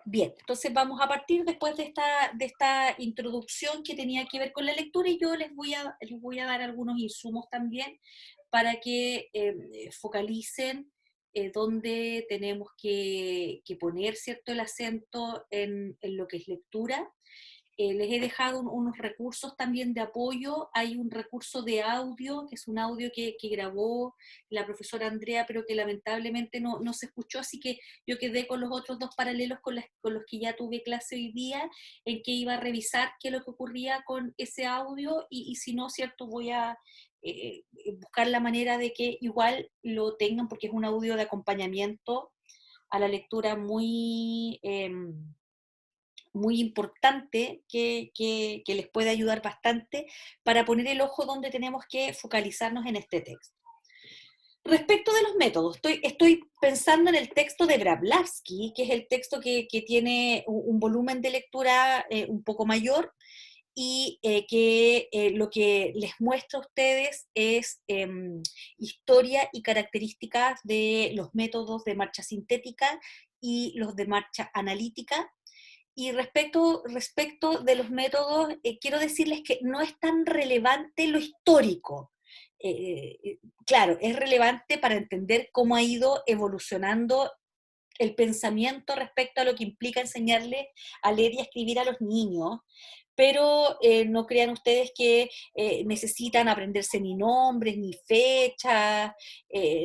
Bien, entonces vamos a partir después de esta introducción que tenía que ver con la lectura y yo les voy a dar algunos insumos también para que focalicen dónde tenemos que poner, ¿cierto?, el acento en lo que es lectura. Les he dejado unos recursos también de apoyo. Hay un recurso de audio, que es un audio que grabó la profesora Andrea, pero que lamentablemente no se escuchó, así que yo quedé con los otros dos paralelos con los que ya tuve clase hoy día, en que iba a revisar qué es lo que ocurría con ese audio y si no, ¿cierto? Voy a buscar la manera de que igual lo tengan, porque es un audio de acompañamiento a la lectura muy importante que les puede ayudar bastante para poner el ojo donde tenemos que focalizarnos en este texto. Respecto de los métodos, estoy pensando en el texto de Bratlavsky, que es el texto que tiene un volumen de lectura un poco mayor y lo que les muestro a ustedes es historia y características de los métodos de marcha sintética y los de marcha analítica. Y respecto de los métodos, quiero decirles que no es tan relevante lo histórico. Claro, es relevante para entender cómo ha ido evolucionando el pensamiento respecto a lo que implica enseñarle a leer y a escribir a los niños, pero no crean ustedes que necesitan aprenderse ni nombres, ni fechas,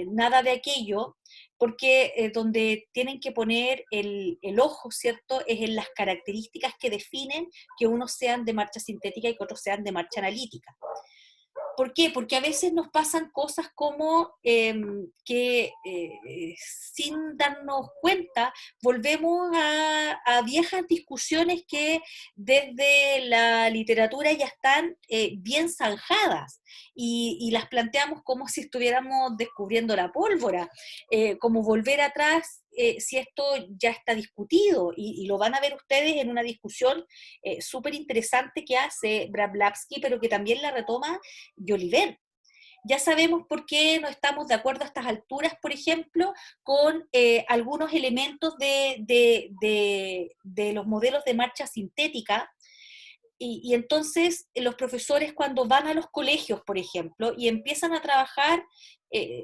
nada de aquello, porque donde tienen que poner el ojo, ¿cierto?, es en las características que definen que unos sean de marcha sintética y que otros sean de marcha analítica. ¿Por qué? Porque a veces nos pasan cosas como que sin darnos cuenta volvemos a viejas discusiones que desde la literatura ya están bien zanjadas y las planteamos como si estuviéramos descubriendo la pólvora, como volver atrás si esto ya está discutido y lo van a ver ustedes en una discusión súper interesante que hace Bratlavsky, pero que también la retoma Jolivet. Ya sabemos por qué no estamos de acuerdo a estas alturas, por ejemplo, con algunos elementos de los modelos de marcha sintética, y entonces los profesores cuando van a los colegios, por ejemplo, y empiezan a trabajar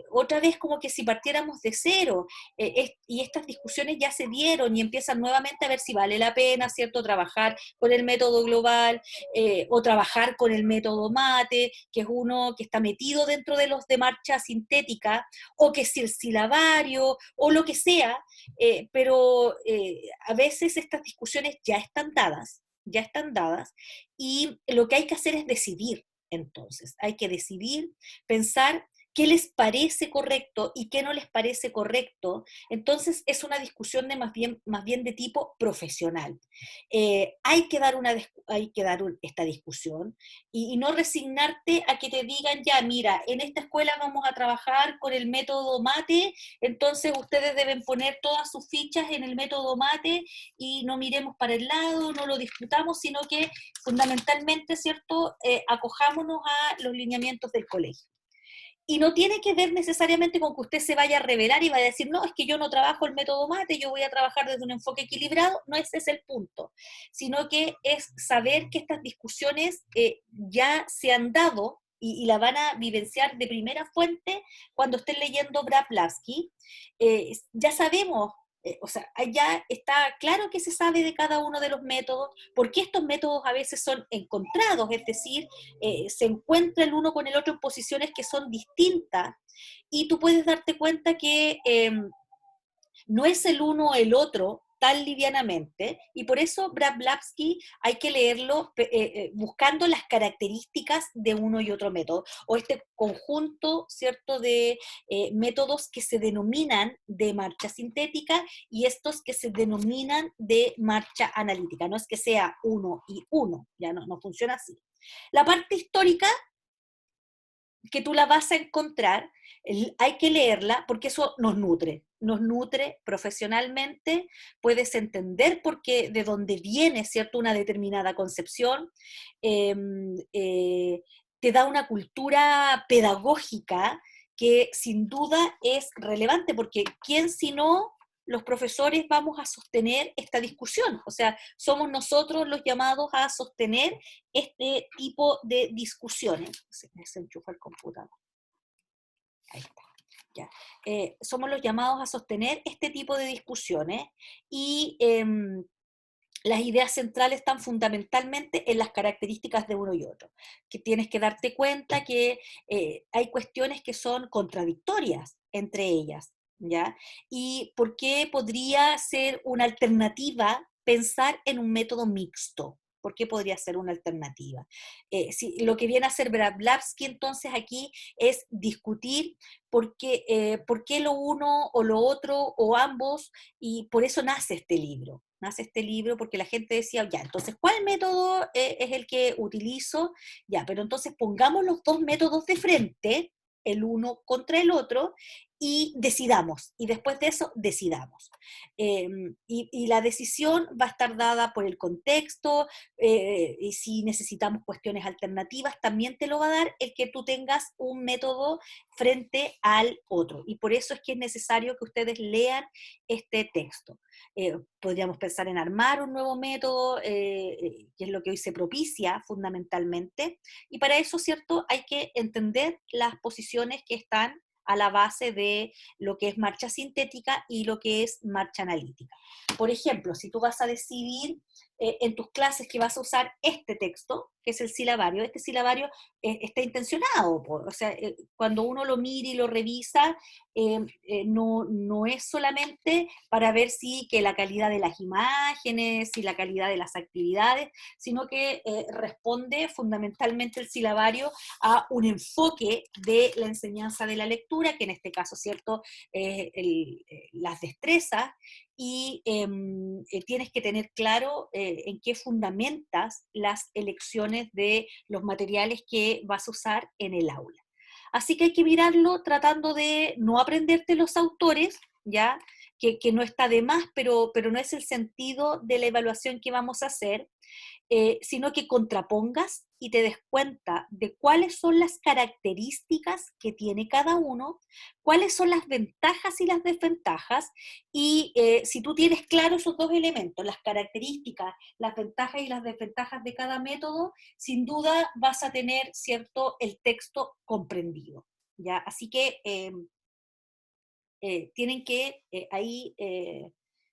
otra vez como que si partiéramos de cero, y estas discusiones ya se dieron y empiezan nuevamente a ver si vale la pena, ¿cierto?, trabajar con el método global o trabajar con el método mate, que es uno que está metido dentro de los de marcha sintética, o que si el silabario, o lo que sea, pero a veces estas discusiones ya están dadas, y lo que hay que hacer es decidir. Entonces, hay que decidir, pensar qué les parece correcto y qué no les parece correcto. Entonces, es una discusión de más bien de tipo profesional. Hay que dar esta discusión y no resignarte a que te digan, ya, mira, en esta escuela vamos a trabajar con el método mate, entonces ustedes deben poner todas sus fichas en el método mate y no miremos para el lado, no lo discutamos, sino que fundamentalmente, ¿cierto?, acojámonos a los lineamientos del colegio. Y no tiene que ver necesariamente con que usted se vaya a revelar y vaya a decir, no, es que yo no trabajo el método mate, yo voy a trabajar desde un enfoque equilibrado. No ese es el punto, sino que es saber que estas discusiones ya se han dado y la van a vivenciar de primera fuente cuando estén leyendo Bratlavsky. Ya sabemos, o sea, ya está claro que se sabe de cada uno de los métodos, porque estos métodos a veces son encontrados, es decir, se encuentra el uno con el otro en posiciones que son distintas, y tú puedes darte cuenta que no es el uno o el otro tan livianamente, y por eso Bratlavsky hay que leerlo buscando las características de uno y otro método, o este conjunto, ¿cierto?, de métodos que se denominan de marcha sintética y estos que se denominan de marcha analítica. No es que sea uno y uno, ya no funciona así. La parte histórica que tú la vas a encontrar, hay que leerla porque eso nos nutre profesionalmente, puedes entender por qué, de dónde viene, ¿cierto?, una determinada concepción, eh, eh, te da una cultura pedagógica que sin duda es relevante, porque ¿quién si no los profesores vamos a sostener esta discusión, o sea, somos nosotros los llamados a sostener este tipo de discusiones. Se me desenchufa el computador. Ahí está. Ya. Somos los llamados a sostener este tipo de discusiones y las ideas centrales están fundamentalmente en las características de uno y otro, que tienes que darte cuenta que hay cuestiones que son contradictorias entre ellas, ¿ya? Y por qué podría ser una alternativa pensar en un método mixto. ¿Por qué podría ser una alternativa? Si, lo que viene a hacer Blavsky entonces aquí es discutir por qué lo uno o lo otro o ambos, y por eso nace este libro. Nace este libro porque la gente decía, ya, entonces, ¿cuál método es el que utilizo? Ya, pero entonces pongamos los dos métodos de frente, el uno contra el otro, y decidamos, y después de eso decidamos. Y la decisión va a estar dada por el contexto, y si necesitamos cuestiones alternativas, también te lo va a dar el que tú tengas un método frente al otro. Y por eso es que es necesario que ustedes lean este texto. Podríamos pensar en armar un nuevo método, que es lo que hoy se propicia fundamentalmente, y para eso, ¿cierto?, hay que entender las posiciones que están a la base de lo que es marcha sintética y lo que es marcha analítica. Por ejemplo, si tú vas a decidir en tus clases que vas a usar este texto, que es el silabario, este silabario está intencionado, o sea, cuando uno lo mira y lo revisa, no es solamente para ver si que la calidad de las imágenes, si la calidad de las actividades, sino que responde fundamentalmente el silabario a un enfoque de la enseñanza de la lectura, que en este caso, ¿cierto?, las destrezas, y tienes que tener claro en qué fundamentas las elecciones de los materiales que vas a usar en el aula. Así que hay que mirarlo tratando de no aprenderte los autores, ¿ya? Que no está de más, pero no es el sentido de la evaluación que vamos a hacer, sino que contrapongas y te des cuenta de cuáles son las características que tiene cada uno, cuáles son las ventajas y las desventajas, y si tú tienes claro esos dos elementos, las características, las ventajas y las desventajas de cada método, sin duda vas a tener, ¿cierto?, el texto comprendido, ¿ya? Así que tienen que ahí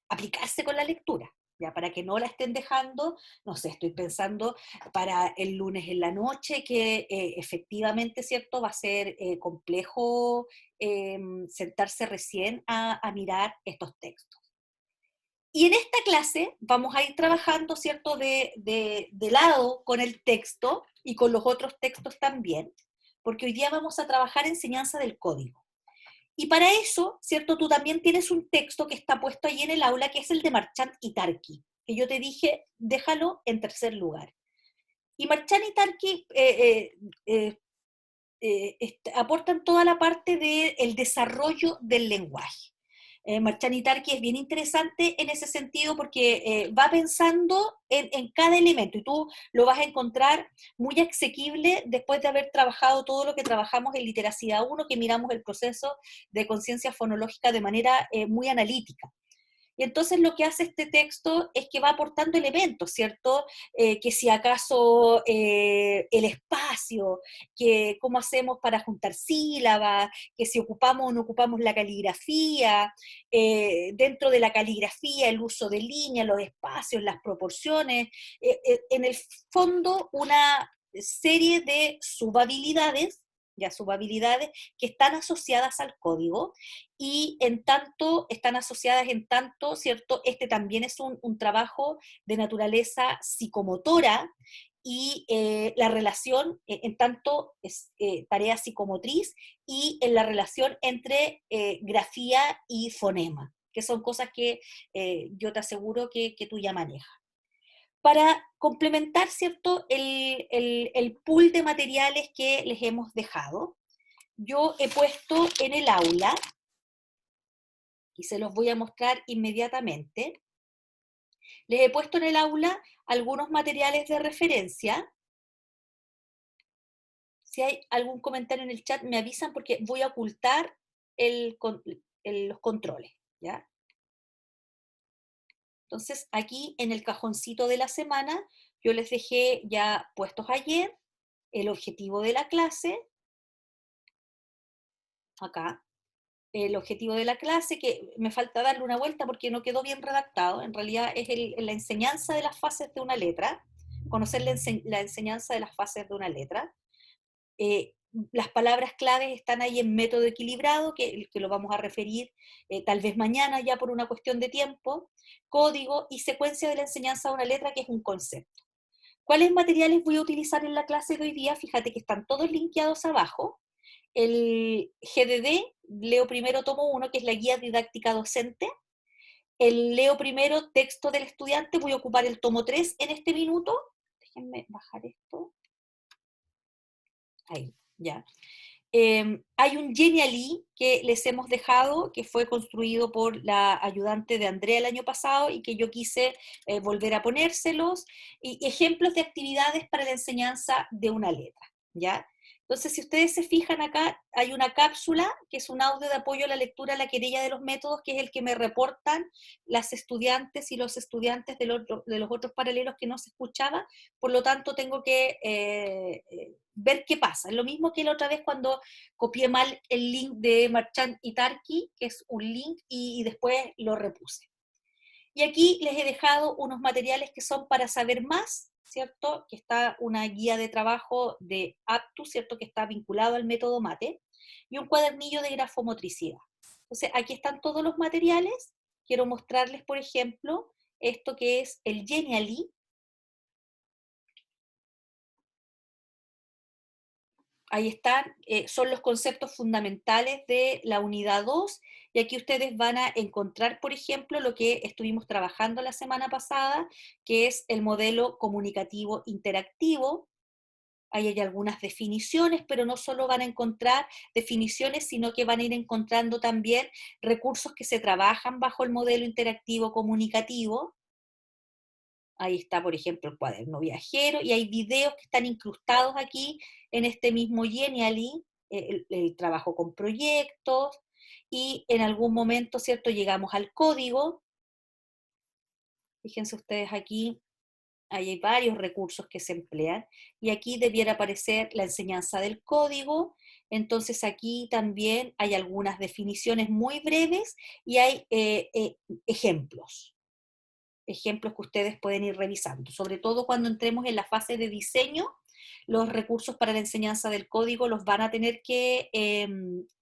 aplicarse con la lectura, ya, para que no la estén dejando, no sé, estoy pensando para el lunes en la noche, que efectivamente, ¿cierto?, va a ser complejo sentarse recién a mirar estos textos. Y en esta clase vamos a ir trabajando, ¿cierto?, de lado con el texto y con los otros textos también, porque hoy día vamos a trabajar enseñanza del código. Y para eso, ¿cierto? Tú también tienes un texto que está puesto ahí en el aula, que es el de Marchand y Tarki, que yo te dije, déjalo en tercer lugar. Y Marchand y Tarki aportan toda la parte del desarrollo del lenguaje. Marchand y Tarki es bien interesante en ese sentido porque va pensando en cada elemento y tú lo vas a encontrar muy asequible después de haber trabajado todo lo que trabajamos en literacidad 1, que miramos el proceso de conciencia fonológica de manera muy analítica. Y entonces lo que hace este texto es que va aportando elementos, ¿cierto? Que si acaso el espacio, que cómo hacemos para juntar sílabas, que si ocupamos o no ocupamos la caligrafía, dentro de la caligrafía el uso de líneas, los espacios, las proporciones, en el fondo una serie de subhabilidades, ya subhabilidades que están asociadas al código y en tanto, están asociadas en tanto, ¿cierto? Este también es un trabajo de naturaleza psicomotora y la relación, en tanto, es tarea psicomotriz y en la relación entre grafía y fonema, que son cosas que yo te aseguro que tú ya manejas. Para complementar, ¿cierto?, el pool de materiales que les hemos dejado, yo he puesto en el aula, y se los voy a mostrar inmediatamente, les he puesto en el aula algunos materiales de referencia. Si hay algún comentario en el chat, me avisan porque voy a ocultar los controles, ¿ya? Entonces, aquí en el cajoncito de la semana, yo les dejé ya puestos ayer el objetivo de la clase, acá, el objetivo de la clase, que me falta darle una vuelta porque no quedó bien redactado, en realidad es la enseñanza de las fases de una letra, conocer la enseñanza de las fases de una letra. Eh, las palabras claves están ahí en método equilibrado, que lo vamos a referir tal vez mañana ya por una cuestión de tiempo, código y secuencia de la enseñanza de una letra, que es un concepto. ¿Cuáles materiales voy a utilizar en la clase de hoy día? Fíjate que están todos linkeados abajo. El GDD, leo primero tomo 1, que es la guía didáctica docente. El leo primero texto del estudiante, voy a ocupar el tomo 3 en este minuto. Déjenme bajar esto. Ahí, ya. Hay un Genially que les hemos dejado, que fue construido por la ayudante de Andrea el año pasado y que yo quise volver a ponérselos, y ejemplos de actividades para la enseñanza de una letra, ¿ya? Entonces, si ustedes se fijan acá, hay una cápsula, que es un audio de apoyo a la lectura a la querella de los métodos, que es el que me reportan las estudiantes y los estudiantes de los otros paralelos que no se escuchaba, por lo tanto tengo que ver qué pasa. Es lo mismo que la otra vez cuando copié mal el link de Marchand y Tarki, que es un link, y después lo repuse. Y aquí les he dejado unos materiales que son para saber más, ¿cierto? Que está una guía de trabajo de Aptus, ¿cierto? Que está vinculado al método MATE, y un cuadernillo de grafomotricidad. Entonces, aquí están todos los materiales. Quiero mostrarles, por ejemplo, esto que es el Genially. Ahí están, son los conceptos fundamentales de la unidad 2, y aquí ustedes van a encontrar, por ejemplo, lo que estuvimos trabajando la semana pasada, que es el modelo comunicativo interactivo. Ahí hay algunas definiciones, pero no solo van a encontrar definiciones, sino que van a ir encontrando también recursos que se trabajan bajo el modelo interactivo comunicativo. Ahí está, por ejemplo, el cuaderno viajero, y hay videos que están incrustados aquí en este mismo Genially, el trabajo con proyectos, y en algún momento, ¿cierto?, llegamos al código. Fíjense ustedes aquí, ahí hay varios recursos que se emplean, y aquí debiera aparecer la enseñanza del código. Entonces aquí también hay algunas definiciones muy breves y hay ejemplos que ustedes pueden ir revisando, sobre todo cuando entremos en la fase de diseño. Los recursos para la enseñanza del código los van a tener que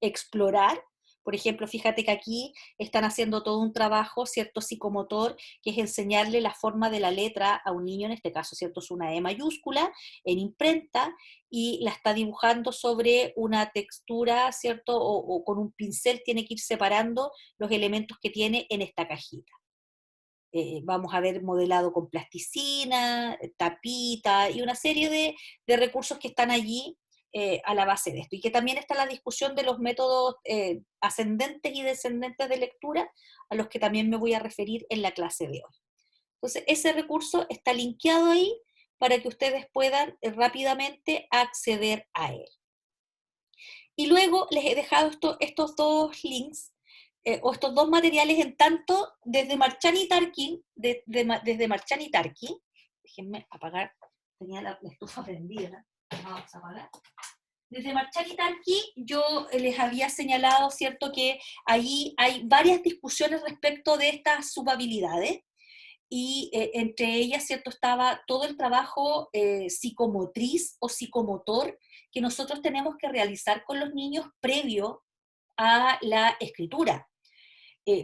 explorar. Por ejemplo, fíjate que aquí están haciendo todo un trabajo, ¿cierto?, psicomotor, que es enseñarle la forma de la letra a un niño, en este caso, ¿cierto?, es una E mayúscula, en imprenta, y la está dibujando sobre una textura, ¿cierto?, o con un pincel tiene que ir separando los elementos que tiene en esta cajita. Vamos a ver modelado con plasticina, tapita y una serie de recursos que están allí a la base de esto. Y que también está la discusión de los métodos ascendentes y descendentes de lectura, a los que también me voy a referir en la clase de hoy. Entonces, ese recurso está linkeado ahí para que ustedes puedan rápidamente acceder a él. Y luego les he dejado estos dos links, o estos dos materiales, en tanto desde Marchand y Tarki, desde Marchand y Tarki. Déjenme apagar, tenía la estufa prendida, vamos a apagar. Desde Marchand y Tarki yo les había señalado, ¿cierto?, que ahí hay varias discusiones respecto de estas subhabilidades, y entre ellas, ¿cierto?, estaba todo el trabajo psicomotriz o psicomotor que nosotros tenemos que realizar con los niños previo a la escritura.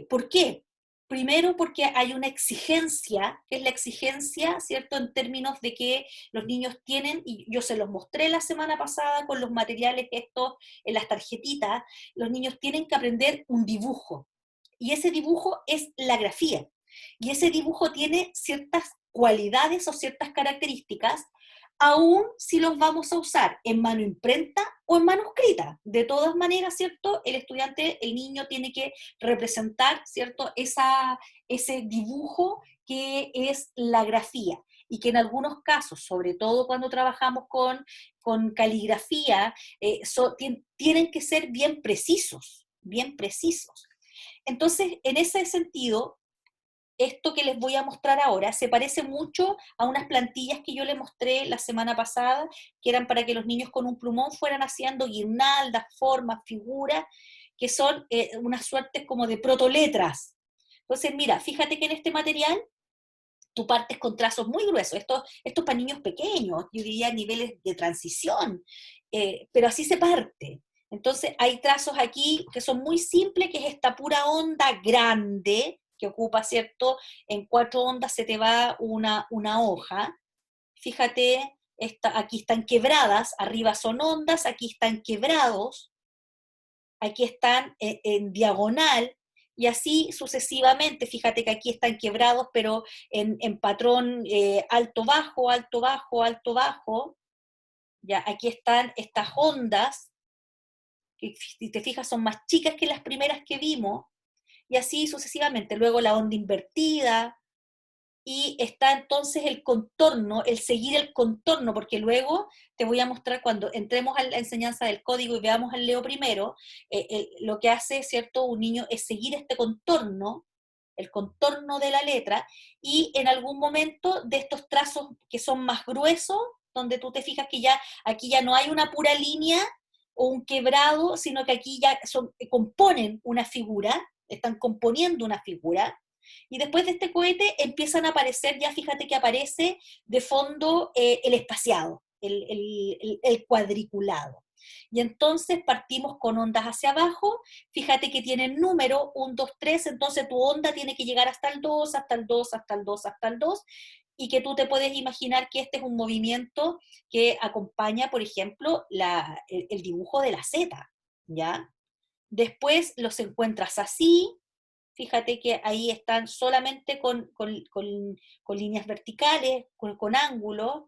¿Por qué? Primero, porque hay una exigencia, que es la exigencia, ¿cierto?, en términos de que los niños tienen, y yo se los mostré la semana pasada con los materiales estos en las tarjetitas, los niños tienen que aprender un dibujo, y ese dibujo es la grafía, y ese dibujo tiene ciertas cualidades o ciertas características, aún si los vamos a usar en mano imprenta o en manuscrita. De todas maneras, ¿cierto?, el estudiante, el niño tiene que representar, ¿cierto?, ese dibujo que es la grafía, y que en algunos casos, sobre todo cuando trabajamos con caligrafía, tienen que ser bien precisos, bien precisos. Entonces, en ese sentido, esto que les voy a mostrar ahora se parece mucho a unas plantillas que yo les mostré la semana pasada, que eran para que los niños con un plumón fueran haciendo guirnaldas, formas, figuras, que son unas suertes como de protoletras. Entonces, mira, fíjate que en este material tú partes con trazos muy gruesos, esto para niños pequeños, yo diría niveles de transición, pero así se parte. Entonces hay trazos aquí que son muy simples, que es esta pura onda grande, que ocupa, ¿cierto? En 4 ondas se te va una hoja. Fíjate, aquí están quebradas, arriba son ondas, aquí están quebrados, aquí están en diagonal, y así sucesivamente. Fíjate que aquí están quebrados, pero en patrón alto-bajo, alto-bajo, alto-bajo. Ya, aquí están estas ondas, que si te fijas son más chicas que las primeras que vimos, y así sucesivamente. Luego la onda invertida, y está entonces el contorno, el seguir el contorno, porque luego te voy a mostrar cuando entremos a la enseñanza del código y veamos al Leo primero, lo que hace, ¿cierto?, un niño es seguir este contorno, el contorno de la letra, y en algún momento de estos trazos que son más gruesos, donde tú te fijas que ya aquí ya no hay una pura línea o un quebrado, sino que aquí ya componen una figura, están componiendo una figura, y después de este cohete empiezan a aparecer, ya fíjate que aparece de fondo el espaciado, el cuadriculado. Y entonces partimos con ondas hacia abajo, fíjate que tienen número 1, 2, 3, entonces tu onda tiene que llegar hasta el 2, hasta el 2, hasta el 2, hasta el 2, y que tú te puedes imaginar que este es un movimiento que acompaña, por ejemplo, el dibujo de la Z, ¿ya? Después los encuentras así, fíjate que ahí están solamente con líneas verticales, con ángulos,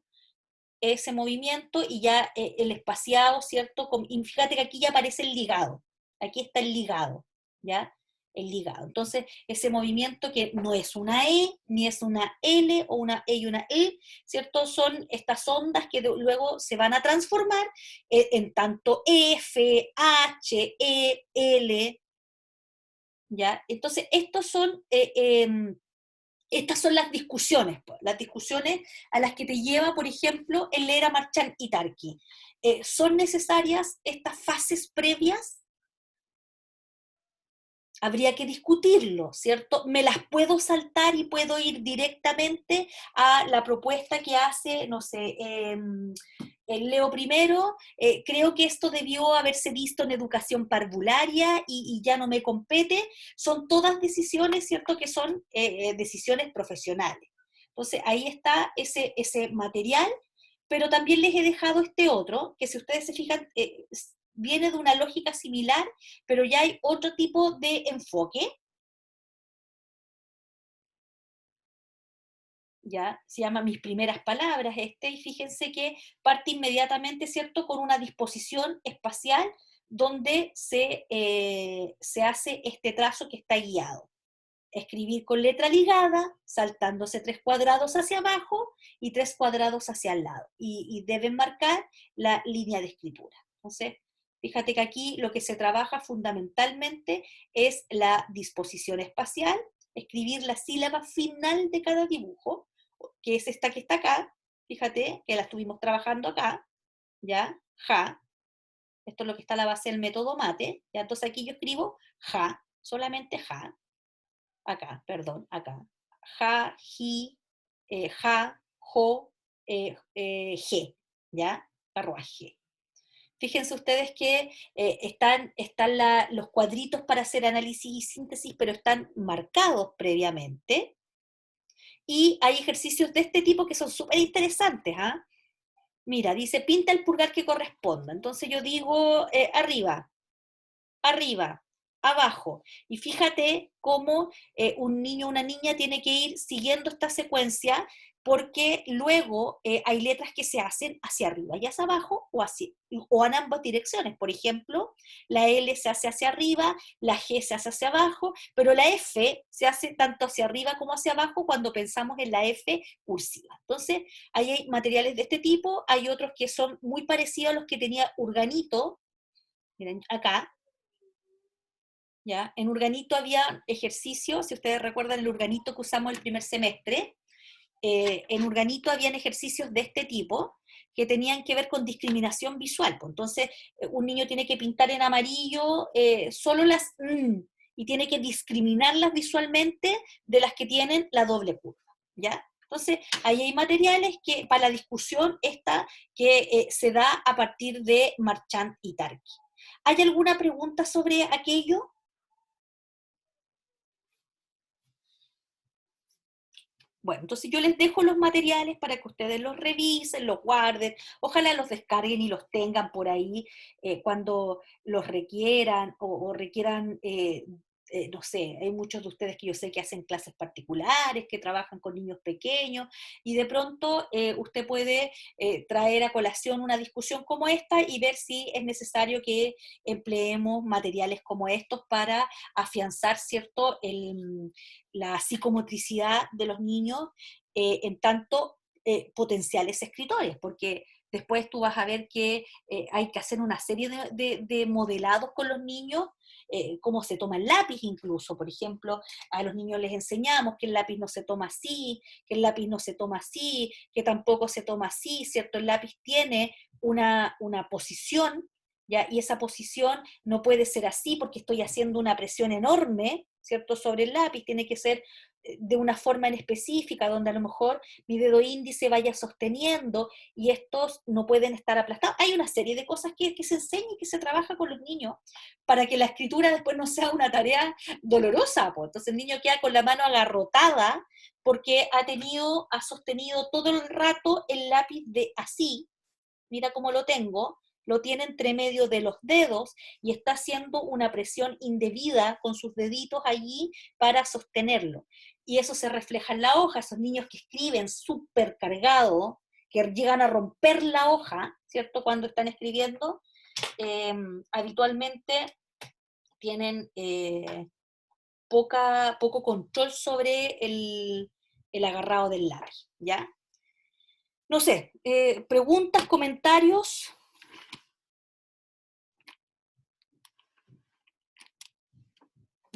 ese movimiento, y ya el espaciado, ¿cierto? Y fíjate que aquí ya aparece el ligado, aquí está el ligado, ¿ya? El ligado. Entonces, ese movimiento que no es una E, ni es una L, o una E y una E, ¿cierto? Son estas ondas que luego se van a transformar en tanto F, H, E, L, ¿ya? Entonces, estas son las discusiones, pues, las discusiones a las que te lleva, por ejemplo, el leer a Marchand y Tarki. ¿Son necesarias estas fases previas? Habría que discutirlo, ¿cierto? Me las puedo saltar y puedo ir directamente a la propuesta que hace, no sé, el Leo primero. Creo que esto debió haberse visto en educación parvularia y ya no me compete. Son todas decisiones, ¿cierto? Que son decisiones profesionales. Entonces, ahí está ese material, pero también les he dejado este otro, que si ustedes se fijan, viene de una lógica similar, pero ya hay otro tipo de enfoque, ya se llama Mis primeras palabras y fíjense que parte inmediatamente, ¿cierto?, con una disposición espacial donde se hace este trazo que está guiado. Escribir con letra ligada, saltándose 3 cuadrados hacia abajo y 3 cuadrados hacia el lado. Y deben marcar la línea de escritura. Entonces, fíjate que aquí lo que se trabaja fundamentalmente es la disposición espacial, escribir la sílaba final de cada dibujo, que es esta que está acá, fíjate que la estuvimos trabajando acá, ¿ya? Ja, esto es lo que está a la base del método mate, ¿ya? Entonces aquí yo escribo ja, solamente ja, acá, perdón, acá. Ja, ji, ja, jo, ge, ¿ya? Carruaje. Fíjense ustedes que están los cuadritos para hacer análisis y síntesis, pero están marcados previamente. Y hay ejercicios de este tipo que son súper interesantes, ¿ah? Mira, dice, pinta el pulgar que corresponda. Entonces yo digo arriba, arriba, abajo. Y fíjate cómo un niño o una niña tiene que ir siguiendo esta secuencia, porque luego hay letras que se hacen hacia arriba y hacia abajo, o en ambas direcciones. Por ejemplo, la L se hace hacia arriba, la G se hace hacia abajo, pero la F se hace tanto hacia arriba como hacia abajo cuando pensamos en la F cursiva. Entonces, ahí hay materiales de este tipo, hay otros que son muy parecidos a los que tenía Urganito, miren acá, ¿ya? En Urganito había ejercicios, si ustedes recuerdan el Urganito que usamos el primer semestre, en Urganito habían ejercicios de este tipo que tenían que ver con discriminación visual. Pues. Entonces, un niño tiene que pintar en amarillo solo las y tiene que discriminarlas visualmente de las que tienen la doble curva, ¿ya? Entonces, ahí hay materiales que para la discusión esta que se da a partir de Marchand y Tarki. ¿Hay alguna pregunta sobre aquello? Bueno, entonces yo les dejo los materiales para que ustedes los revisen, los guarden, ojalá los descarguen y los tengan por ahí cuando los requieran o requieran, no sé, hay muchos de ustedes que yo sé que hacen clases particulares, que trabajan con niños pequeños, y de pronto usted puede traer a colación una discusión como esta y ver si es necesario que empleemos materiales como estos para afianzar, ¿cierto?, la psicomotricidad de los niños en tanto potenciales escritores, porque después tú vas a ver que hay que hacer una serie de modelados con los niños, cómo se toma el lápiz incluso, por ejemplo, a los niños les enseñamos que el lápiz no se toma así, que el lápiz no se toma así, que tampoco se toma así, ¿cierto? El lápiz tiene una posición, ¿ya? Y esa posición no puede ser así porque estoy haciendo una presión enorme, ¿cierto?, sobre el lápiz, tiene que ser de una forma en específica, donde a lo mejor mi dedo índice vaya sosteniendo y estos no pueden estar aplastados. Hay una serie de cosas que se enseña y que se trabaja con los niños para que la escritura después no sea una tarea dolorosa. Pues. Entonces el niño queda con la mano agarrotada porque ha sostenido todo el rato el lápiz de así, mira cómo lo tiene entre medio de los dedos y está haciendo una presión indebida con sus deditos allí para sostenerlo. Y eso se refleja en la hoja, esos niños que escriben súper cargados, que llegan a romper la hoja, ¿cierto?, cuando están escribiendo, habitualmente tienen poco control sobre el agarrado del lápiz, ¿ya? No sé, preguntas, comentarios.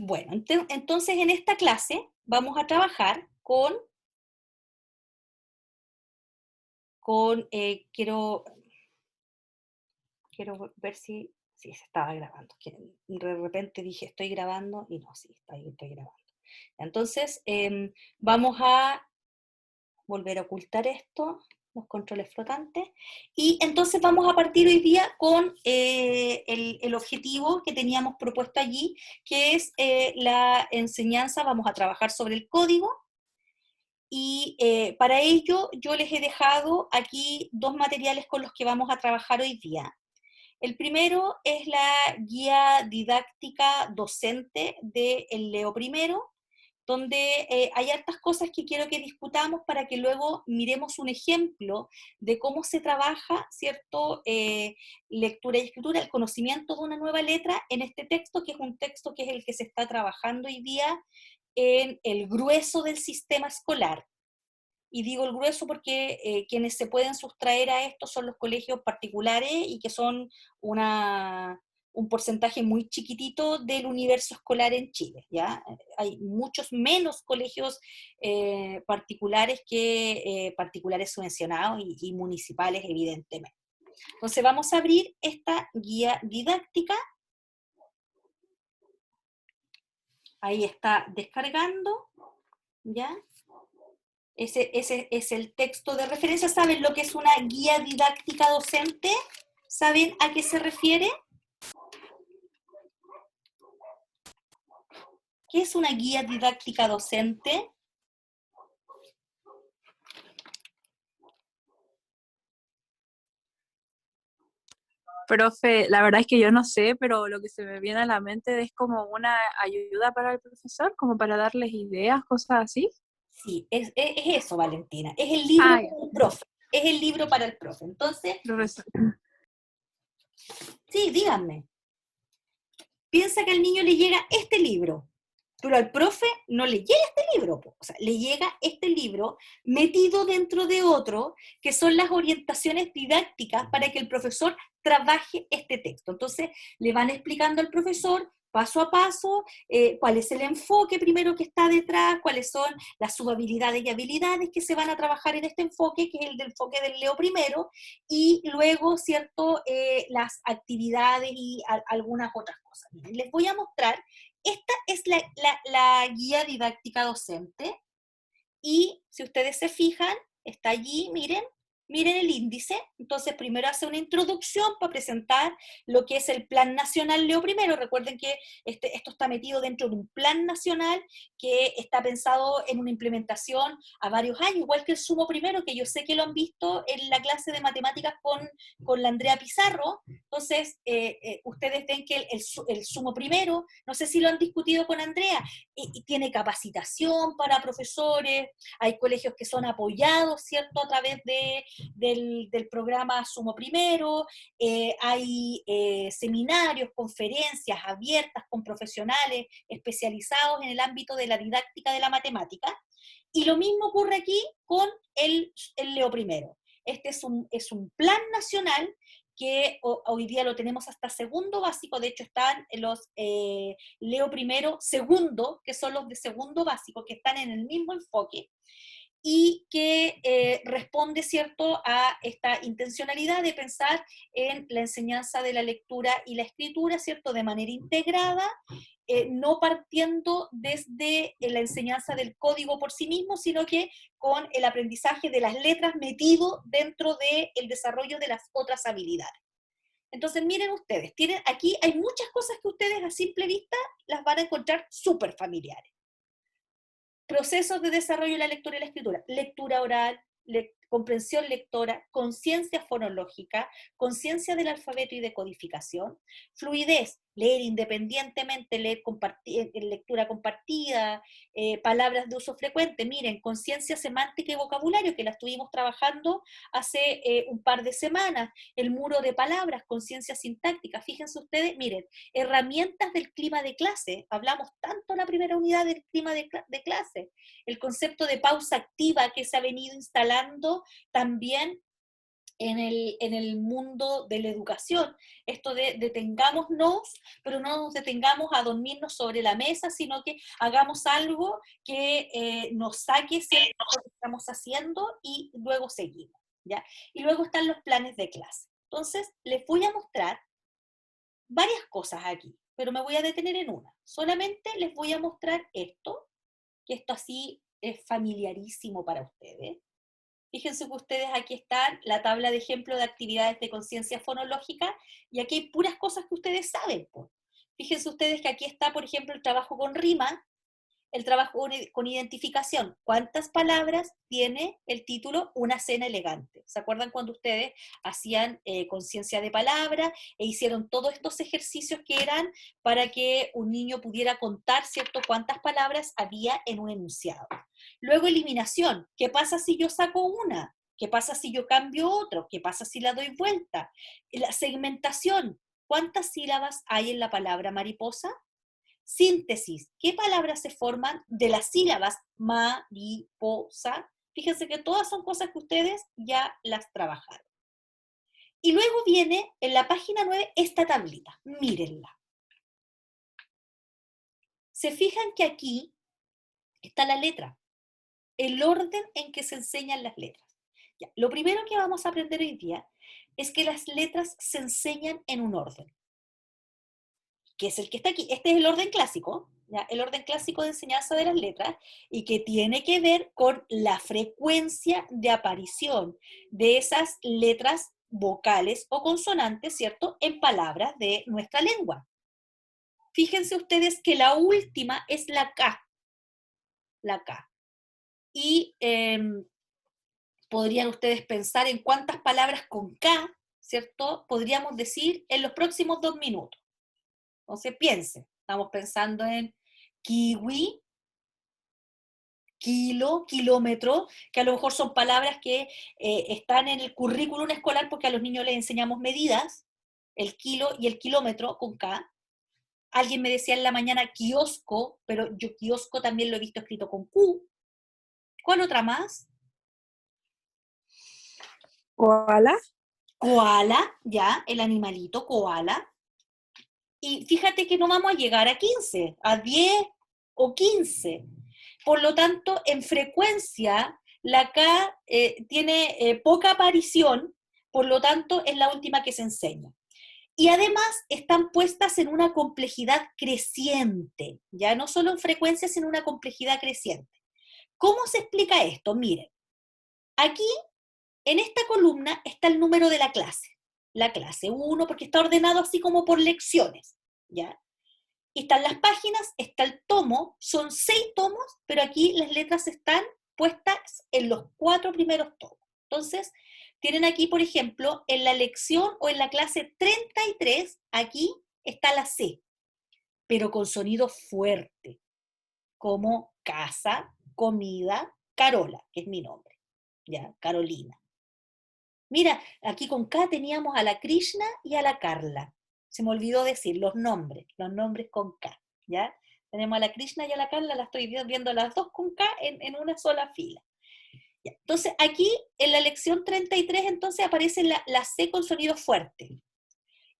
Bueno, entonces en esta clase vamos a trabajar quiero ver si se estaba grabando. Que de repente dije, estoy grabando, y no, sí, estoy grabando. Entonces, vamos a volver a ocultar esto, los controles flotantes, y entonces vamos a partir hoy día con el objetivo que teníamos propuesto allí, que es la enseñanza. Vamos a trabajar sobre el código, y para ello yo les he dejado aquí dos materiales con los que vamos a trabajar hoy día. El primero es la guía didáctica docente de el Leo Primero, donde hay hartas cosas que quiero que discutamos para que luego miremos un ejemplo de cómo se trabaja, ¿cierto?, lectura y escritura, el conocimiento de una nueva letra en este texto, que es un texto que es el que se está trabajando hoy día en el grueso del sistema escolar. Y digo el grueso porque quienes se pueden sustraer a esto son los colegios particulares y que son un porcentaje muy chiquitito del universo escolar en Chile, ¿ya? Hay muchos menos colegios particulares que particulares subvencionados y municipales, evidentemente. Entonces vamos a abrir esta guía didáctica. Ahí está descargando, ¿ya? Ese es el texto de referencia. ¿Saben lo que es una guía didáctica docente? ¿Saben a qué se refiere? ¿Qué es una guía didáctica docente? Profe, la verdad es que yo no sé, pero lo que se me viene a la mente es como una ayuda para el profesor, como para darles ideas, cosas así. Sí, es eso, Valentina. Es el libro Ah, ya, para el profe. Es el libro para el profe. Entonces, profesor. sí, díganme. Piensa que al niño le llega este libro, pero al profe no le llega este libro, o sea, le llega este libro metido dentro de otro, que son las orientaciones didácticas para que el profesor trabaje este texto. Entonces, le van explicando al profesor paso a paso, cuál es el enfoque primero que está detrás, cuáles son las subhabilidades y habilidades que se van a trabajar en este enfoque, que es el del enfoque del Leo primero, y luego, ¿cierto?, las actividades y algunas otras cosas. Miren, les voy a mostrar, esta es la guía didáctica docente, y si ustedes se fijan, está allí, miren, miren el índice. Entonces primero hace una introducción para presentar lo que es el Plan Nacional Leo Primero. Recuerden que esto está metido dentro de un plan nacional que está pensado en una implementación a varios años, igual que el Sumo Primero, que yo sé que lo han visto en la clase de matemáticas con la Andrea Pizarro. Entonces, ustedes ven que el Sumo Primero, no sé si lo han discutido con Andrea, y tiene capacitación para profesores, hay colegios que son apoyados, ¿cierto?, a través del programa Sumo Primero, hay seminarios, conferencias abiertas con profesionales especializados en el ámbito de la didáctica de la matemática, y lo mismo ocurre aquí con el Leo Primero. Este es un plan nacional que hoy día lo tenemos hasta segundo básico, de hecho están los Leo Primero segundo, que son los de segundo básico, que están en el mismo enfoque, y que responde, ¿cierto?, a esta intencionalidad de pensar en la enseñanza de la lectura y la escritura, ¿cierto?, de manera integrada, no partiendo desde la enseñanza del código por sí mismo, sino que con el aprendizaje de las letras metido dentro del desarrollo de las otras habilidades. Entonces, miren ustedes, aquí hay muchas cosas que ustedes a simple vista las van a encontrar súper familiares. Procesos de desarrollo de la lectura y la escritura: lectura oral, comprensión lectora, conciencia fonológica, conciencia del alfabeto y decodificación, fluidez, leer independientemente, leer en lectura compartida, palabras de uso frecuente. Miren, conciencia semántica y vocabulario, que la estuvimos trabajando hace un par de semanas, el muro de palabras, conciencia sintáctica. Fíjense ustedes, miren, herramientas del clima de clase, hablamos tanto en la primera unidad del clima de clase, el concepto de pausa activa que se ha venido instalando también en el mundo de la educación, esto de detengámonos, pero no nos detengamos a dormirnos sobre la mesa, sino que hagamos algo que nos saque cierto lo que estamos haciendo y luego seguimos, ¿ya? Y luego están los planes de clase. Entonces, les voy a mostrar varias cosas aquí, pero me voy a detener en una. Solamente les voy a mostrar esto, que esto así es familiarísimo para ustedes. Fíjense que ustedes aquí están la tabla de ejemplo de actividades de conciencia fonológica, y aquí hay puras cosas que ustedes saben, pues. Fíjense ustedes que aquí está, por ejemplo, el trabajo con rima, el trabajo con identificación. ¿Cuántas palabras tiene el título Una cena elegante? ¿Se acuerdan cuando ustedes hacían conciencia de palabra e hicieron todos estos ejercicios que eran para que un niño pudiera contar, ¿cierto?, cuántas palabras había en un enunciado? Luego, eliminación. ¿Qué pasa si yo saco una? ¿Qué pasa si yo cambio otro? ¿Qué pasa si la doy vuelta? La segmentación. ¿Cuántas sílabas hay en la palabra mariposa? Síntesis. ¿Qué palabras se forman de las sílabas mariposa? Fíjense que todas son cosas que ustedes ya las trabajaron. Y luego viene en la página 9 esta tablita. Mírenla. Se fijan que aquí está la letra, el orden en que se enseñan las letras. Ya, lo primero que vamos a aprender hoy día es que las letras se enseñan en un orden, que es el que está aquí. Este es el orden clásico, ¿ya? El orden clásico de enseñanza de las letras, y que tiene que ver con la frecuencia de aparición de esas letras vocales o consonantes, ¿cierto?, en palabras de nuestra lengua. Fíjense ustedes que la última es la K, la K. Y podrían ustedes pensar en cuántas palabras con K, ¿cierto?, podríamos decir en los próximos 2 minutos. Entonces piensen, estamos pensando en kiwi, kilo, kilómetro, que a lo mejor son palabras que están en el currículum escolar porque a los niños les enseñamos medidas, el kilo y el kilómetro con K. Alguien me decía en la mañana kiosco, pero yo kiosco también lo he visto escrito con Q. ¿Cuál otra más? Koala. Koala, ya, el animalito, koala. Y fíjate que no vamos a llegar a 15, a 10 o 15. Por lo tanto, en frecuencia, la K tiene poca aparición, por lo tanto, es la última que se enseña. Y además están puestas en una complejidad creciente, ya no solo en frecuencia, sino en una complejidad creciente. ¿Cómo se explica esto? Miren, aquí en esta columna está el número de la clase 1, porque está ordenado así como por lecciones, ¿ya? Y están las páginas, está el tomo, son 6 tomos, pero aquí las letras están puestas en los 4 primeros tomos. Entonces, tienen aquí, por ejemplo, en la lección o en la clase 33, aquí está la C, pero con sonido fuerte, como casa, comida, Carola, que es mi nombre, ¿ya? Carolina. Mira, aquí con K teníamos a la Krishna y a la Carla. Se me olvidó decir los nombres con K, ¿ya? Tenemos a la Krishna y a la Carla, la estoy viendo las dos con K en una sola fila. ¿Ya? Entonces, aquí en la lección 33, entonces aparece la C con sonido fuerte.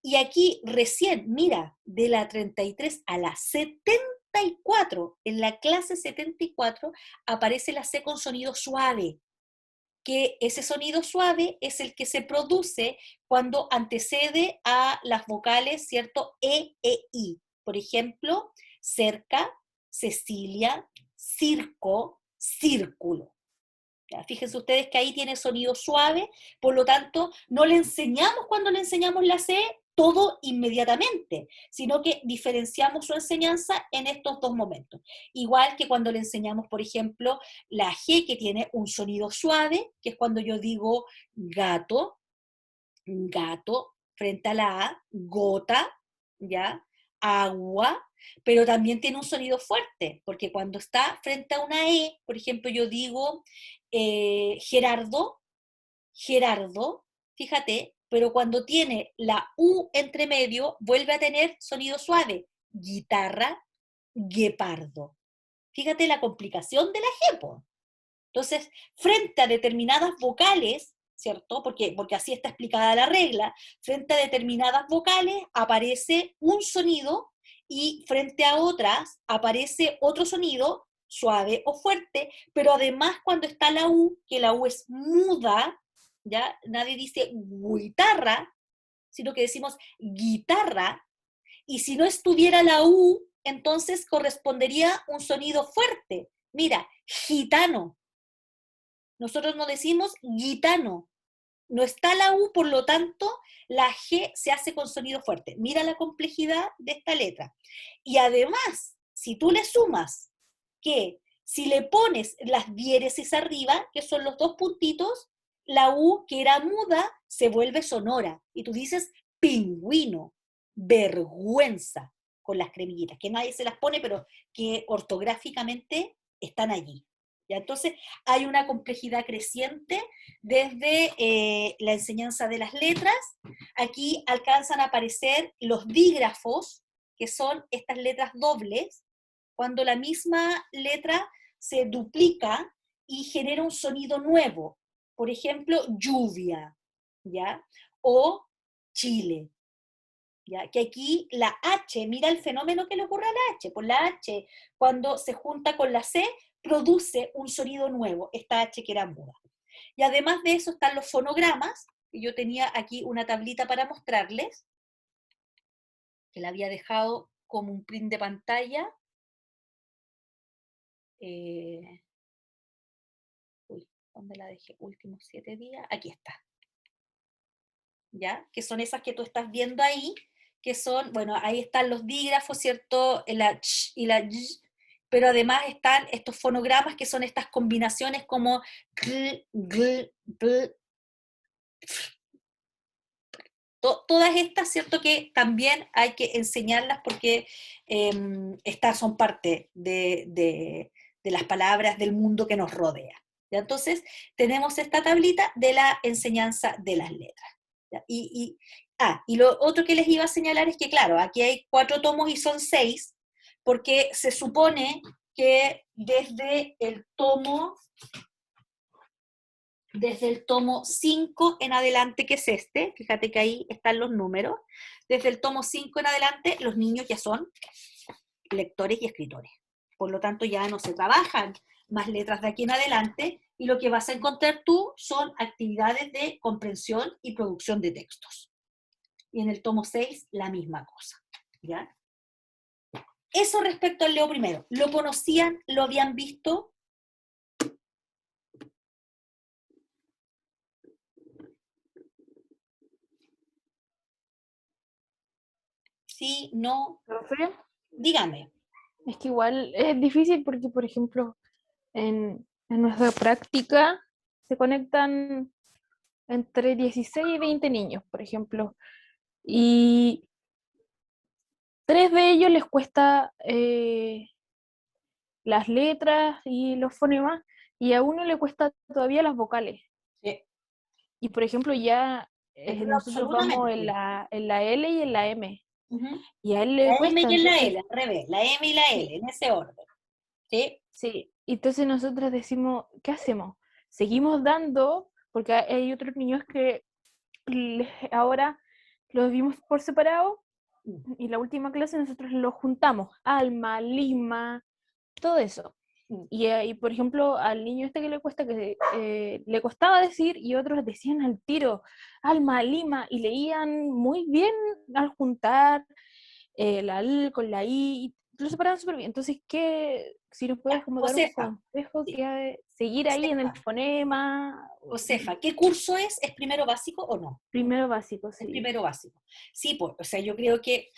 Y aquí recién, mira, de la 33 a la 74, en la clase 74, aparece la C con sonido suave, que ese sonido suave es el que se produce cuando antecede a las vocales, ¿cierto? I. Por ejemplo, cerca, Cecilia, circo, círculo. ¿Ya? Fíjense ustedes que ahí tiene sonido suave, por lo tanto, no le enseñamos cuando le enseñamos la C todo inmediatamente, sino que diferenciamos su enseñanza en estos dos momentos. Igual que cuando le enseñamos, por ejemplo, la G, que tiene un sonido suave, que es cuando yo digo gato, gato, frente a la A, gota, ¿ya? Agua, pero también tiene un sonido fuerte, porque cuando está frente a una E, por ejemplo, yo digo Gerardo, Gerardo, fíjate, pero cuando tiene la U entre medio, vuelve a tener sonido suave, guitarra, guepardo. Fíjate la complicación de la G, po. Entonces, frente a determinadas vocales, ¿cierto? Porque así está explicada la regla, frente a determinadas vocales aparece un sonido y frente a otras aparece otro sonido, suave o fuerte, pero además cuando está la U, que la U es muda, ¿ya? Nadie dice guitarra, sino que decimos guitarra, y si no estuviera la U, entonces correspondería un sonido fuerte. Mira, gitano. Nosotros no decimos gitano. No está la U, por lo tanto, la G se hace con sonido fuerte. Mira la complejidad de esta letra. Y además, si tú le sumas que si le pones las diéresis arriba, que son los dos puntitos, la U, que era muda, se vuelve sonora. Y tú dices pingüino, vergüenza, con las cremillitas, que nadie se las pone, pero que ortográficamente están allí. ¿Ya? Entonces, hay una complejidad creciente desde la enseñanza de las letras. Aquí alcanzan a aparecer los dígrafos, que son estas letras dobles, cuando la misma letra se duplica y genera un sonido nuevo. Por ejemplo, lluvia, ¿ya? O Chile, ¿ya? Que aquí la H, mira el fenómeno que le ocurre a la H. Pues la H, cuando se junta con la C, produce un sonido nuevo, esta H que era muda. Y además de eso están los fonogramas, y yo tenía aquí una tablita para mostrarles, que la había dejado como un print de pantalla. Eh, uy, ¿dónde la dejé? Últimos 7 días. Aquí está. ¿Ya? Que son esas que tú estás viendo ahí, que son, bueno, ahí están los dígrafos, ¿cierto? La ch y la y, pero además están estos fonogramas que son estas combinaciones como gl, gl, bl, todas estas, ¿cierto? Que también hay que enseñarlas porque estas son parte de las palabras del mundo que nos rodea. ¿Ya? Entonces, tenemos esta tablita de la enseñanza de las letras. ¿Ya? Y lo otro que les iba a señalar es que, claro, aquí hay 4 tomos y son 6, porque se supone que desde el tomo Desde el tomo 5 en adelante, que es este, fíjate que ahí están los números, desde el tomo 5 en adelante los niños ya son lectores y escritores. Por lo tanto, ya no se trabajan más letras de aquí en adelante y lo que vas a encontrar tú son actividades de comprensión y producción de textos. Y en el tomo 6 la misma cosa. ¿Ya? Eso respecto al Leo primero. ¿Lo conocían? ¿Lo habían visto? Sí, no, Profe, dígame. es que igual es difícil porque, por ejemplo, en nuestra práctica se conectan entre 16 y 20 niños, por ejemplo, y tres de ellos les cuesta las letras y los fonemas, y a uno le cuesta todavía las vocales. Sí, Y por ejemplo, ya estoy nosotros vamos absolutamente. en la L y en la M, Uh-huh. y a él le La M cuesta, y en la entonces, L, al revés, la M y la L, sí, en ese orden. ¿Sí? sí. Entonces nosotros decimos, ¿qué hacemos? Seguimos dando, porque hay otros niños que ahora los vimos por separado, y la última clase nosotros los juntamos, Alma, Lima, todo eso. Y por ejemplo, al niño este que le cuesta, que le costaba decir, y otros decían al tiro, Alma, Lima, y leían muy bien al juntar la L con la I, y lo separaban súper bien. Entonces, ¿qué, si nos puedes como dar un Josefa, consejo, sí, que seguir ahí en el Josefa, fonema? Josefa, ¿qué curso es? ¿Es primero básico o no? Primero básico, Es sí. primero básico. Sí, pues, o sea, yo creo que,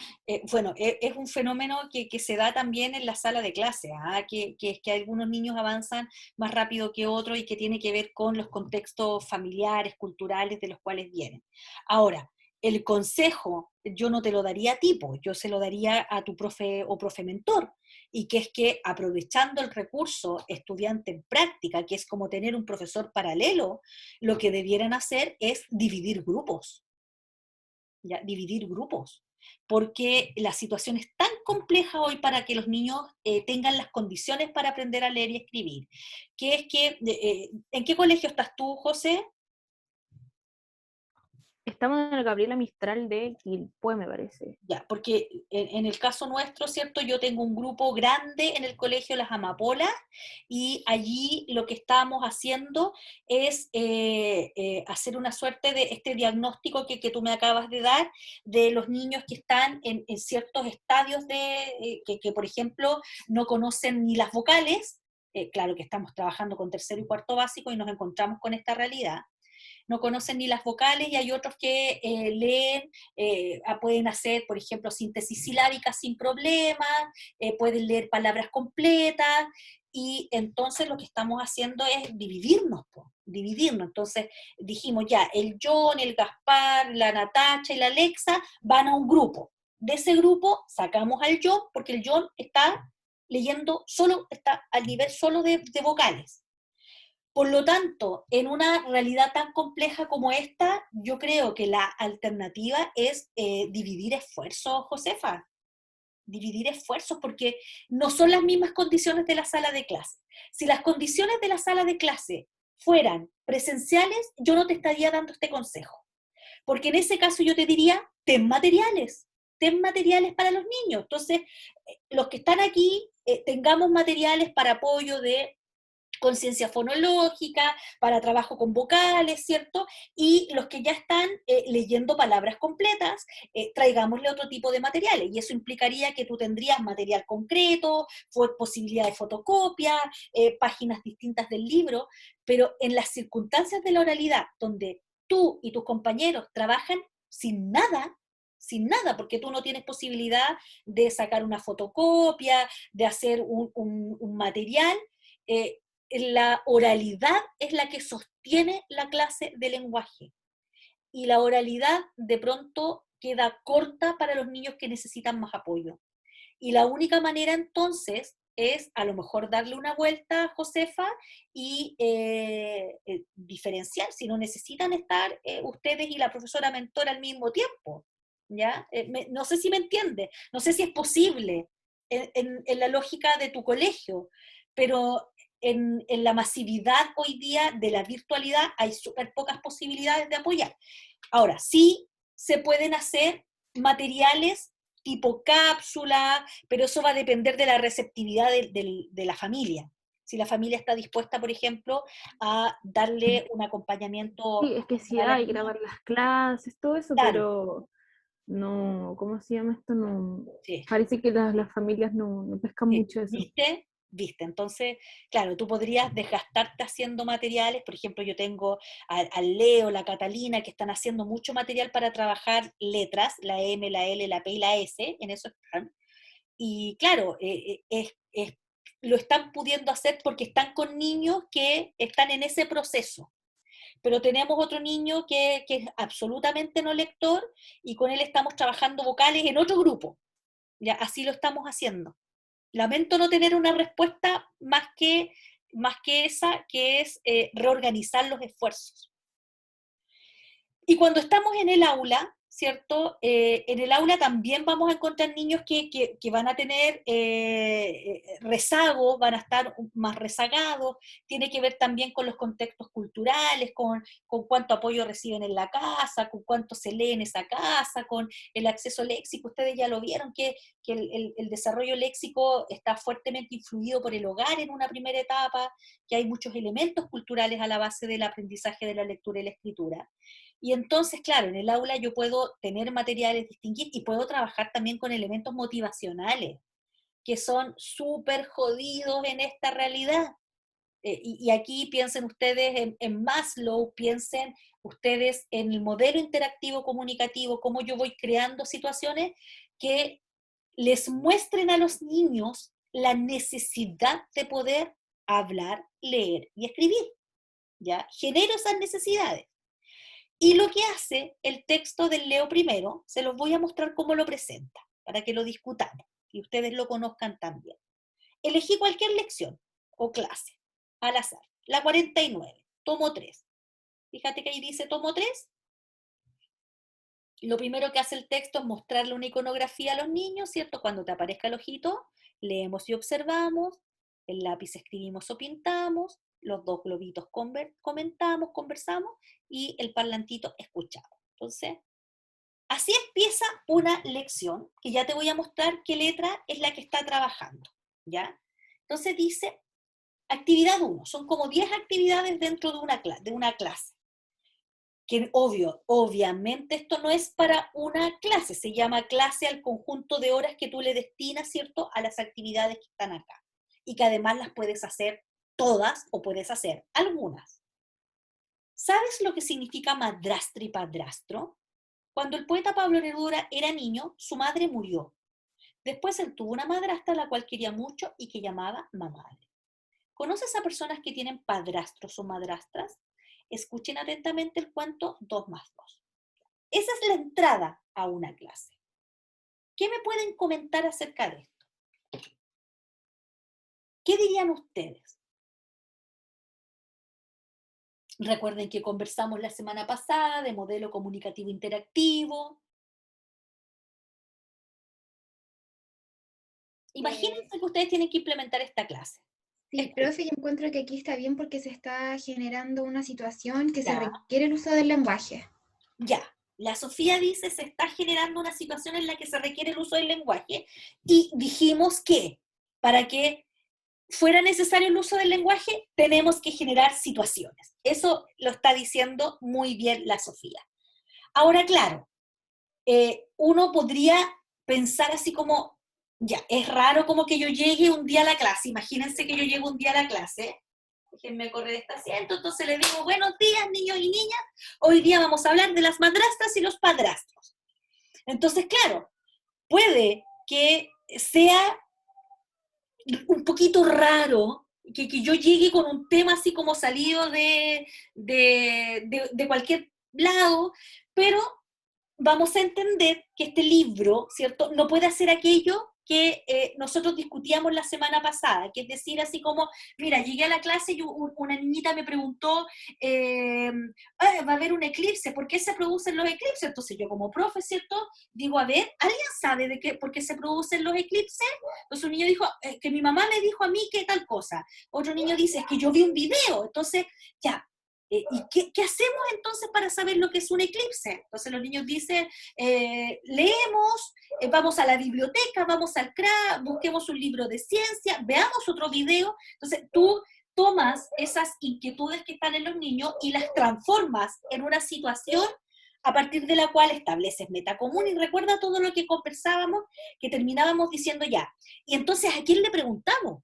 bueno, es un fenómeno que se da también en la sala de clase, ¿ah? Que algunos niños avanzan más rápido que otros y que tiene que ver con los contextos familiares, culturales de los cuales vienen. Ahora, el consejo yo no te lo daría a ti, pues, yo se lo daría a tu profe o profe mentor, y que es que aprovechando el recurso estudiante en práctica, que es como tener un profesor paralelo, lo que debieran hacer es dividir grupos. ¿Ya? Dividir grupos, porque la situación es tan compleja hoy para que los niños tengan las condiciones para aprender a leer y escribir, que es que, ¿en qué colegio estás tú, José? Estamos en el Gabriela Mistral de Quilpué, me parece. Ya, porque en el caso nuestro, ¿cierto? Yo tengo un grupo grande en el colegio Las Amapolas y allí lo que estamos haciendo es hacer una suerte de este diagnóstico que tú me acabas de dar de los niños que están en ciertos estadios que, por ejemplo, no conocen ni las vocales. Claro que estamos trabajando con tercero y cuarto básico y nos encontramos con esta realidad, no conocen ni las vocales y hay otros que leen, pueden hacer, por ejemplo, síntesis silábica sin problemas, pueden leer palabras completas y entonces lo que estamos haciendo es dividirnos, po, dividirnos. Entonces dijimos ya, el John, el Gaspar, la Natacha y la Alexa van a un grupo. De ese grupo sacamos al John porque el John está leyendo solo, está al nivel solo de vocales. Por lo tanto, en una realidad tan compleja como esta, yo creo que la alternativa es dividir esfuerzos, Josefa, dividir esfuerzos, porque no son las mismas condiciones de la sala de clase. Si las condiciones de la sala de clase fueran presenciales, yo no te estaría dando este consejo, porque en ese caso yo te diría, ten materiales para los niños. Entonces, los que están aquí, tengamos materiales para apoyo de conciencia fonológica, para trabajo con vocales, ¿cierto? Y los que ya están leyendo palabras completas, traigámosle otro tipo de materiales. Y eso implicaría que tú tendrías material concreto, posibilidad de fotocopia, páginas distintas del libro, pero en las circunstancias de la oralidad, donde tú y tus compañeros trabajan sin nada, porque tú no tienes posibilidad de sacar una fotocopia, de hacer un material, eh, la oralidad es la que sostiene la clase de lenguaje. Y la oralidad de pronto queda corta para los niños que necesitan más apoyo. Y la única manera entonces es a lo mejor darle una vuelta a Josefa y diferenciar si no necesitan estar ustedes y la profesora mentora al mismo tiempo. ¿Ya? No sé si me entiende, no sé si es posible en la lógica de tu colegio, pero en la masividad hoy día de la virtualidad hay súper pocas posibilidades de apoyar. Ahora, sí se pueden hacer materiales tipo cápsula, pero eso va a depender de la receptividad de la familia. Si la familia está dispuesta, por ejemplo, a darle un acompañamiento Sí, es que sí a la hay niña, grabar las clases, todo eso, claro, pero no, ¿cómo se llama esto? No, sí. parece que las familias no pescan Sí, mucho eso. ¿viste? ¿Viste? Entonces, claro, tú podrías desgastarte haciendo materiales, por ejemplo, yo tengo al Leo, la Catalina, que están haciendo mucho material para trabajar letras, la M, la L, la P y la S, en eso están. Y claro, lo están pudiendo hacer porque están con niños que están en ese proceso. Pero tenemos otro niño que es absolutamente no lector y con él estamos trabajando vocales en otro grupo. Ya, así lo estamos haciendo. Lamento no tener una respuesta más que esa, que es reorganizar los esfuerzos. Y cuando estamos en el aula, ¿cierto? En el aula también vamos a encontrar niños que van a tener rezago, van a estar más rezagados, tiene que ver también con los contextos culturales, con cuánto apoyo reciben en la casa, con cuánto se lee en esa casa, con el acceso léxico. Ustedes ya lo vieron, que el desarrollo léxico está fuertemente influido por el hogar en una primera etapa, que hay muchos elementos culturales a la base del aprendizaje de la lectura y la escritura. Y entonces, claro, en el aula yo puedo tener materiales, distinguir y puedo trabajar también con elementos motivacionales, que son súper jodidos en esta realidad. Y aquí piensen ustedes en Maslow, piensen ustedes en el modelo interactivo comunicativo, cómo yo voy creando situaciones que les muestren a los niños la necesidad de poder hablar, leer y escribir. ¿Ya? Genero esas necesidades. Y lo que hace el texto del Leo primero, se los voy a mostrar cómo lo presenta, para que lo discutamos y ustedes lo conozcan también. Elegí cualquier lección o clase, al azar, la 49, tomo 3. Fíjate que ahí dice tomo 3. Lo primero que hace el texto es mostrarle una iconografía a los niños, ¿cierto? Cuando te aparezca el ojito, leemos y observamos, el lápiz escribimos o pintamos, los dos globitos comentamos, conversamos y el parlantito escuchamos. Entonces, así empieza una lección, que ya te voy a mostrar qué letra es la que está trabajando, ¿ya? Entonces dice, actividad 1, son como 10 actividades dentro de una clase. Que obviamente esto no es para una clase, se llama clase al conjunto de horas que tú le destinas, ¿cierto?, a las actividades que están acá. Y que además las puedes hacer todas o puedes hacer algunas. ¿Sabes lo que significa madrastra y padrastro? Cuando el poeta Pablo Neruda era niño, su madre murió. Después él tuvo una madrastra a la cual quería mucho y que llamaba mamadre. ¿Conoces a personas que tienen padrastros o madrastras? Escuchen atentamente el cuento 2 más 2. Esa es la entrada a una clase. ¿Qué me pueden comentar acerca de esto? ¿Qué dirían ustedes? Recuerden que conversamos la semana pasada de modelo comunicativo interactivo. Imagínense que ustedes tienen que implementar esta clase. Sí, profe, yo encuentro que aquí está bien porque se está generando una situación que se Ya, requiere el uso del lenguaje. ya. La Sofía dice, se está generando una situación en la que se requiere el uso del lenguaje y dijimos que para que fuera necesario el uso del lenguaje, tenemos que generar situaciones. Eso lo está diciendo muy bien la Sofía. Ahora, claro, uno podría pensar así como, ya, es raro como que yo llegue un día a la clase, imagínense que yo llego un día a la clase, déjenme correr este asiento, entonces le digo, buenos días niños y niñas, hoy día vamos a hablar de las madrastras y los padrastros. Entonces, claro, puede que sea un poquito raro que yo llegue con un tema así como salido de cualquier lado, pero vamos a entender que este libro, ¿cierto?, no puede hacer aquello que nosotros discutíamos la semana pasada, que es decir, así como, mira, llegué a la clase y una niñita me preguntó, va a haber un eclipse, ¿por qué se producen los eclipses? Entonces yo como profe, ¿cierto? Digo, a ver, ¿alguien sabe por qué se producen los eclipses? Entonces un niño dijo, que mi mamá me dijo a mí que tal cosa. Otro niño dice, es que yo vi un video. Entonces, ya, ¿y qué hacemos entonces para saber lo que es un eclipse? Entonces los niños dicen, leemos, vamos a la biblioteca, vamos al CRA, busquemos un libro de ciencia, veamos otro video. Entonces tú tomas esas inquietudes que están en los niños y las transformas en una situación a partir de la cual estableces meta común, y recuerda todo lo que conversábamos, que terminábamos diciendo ya. Y entonces, ¿a quién le preguntamos?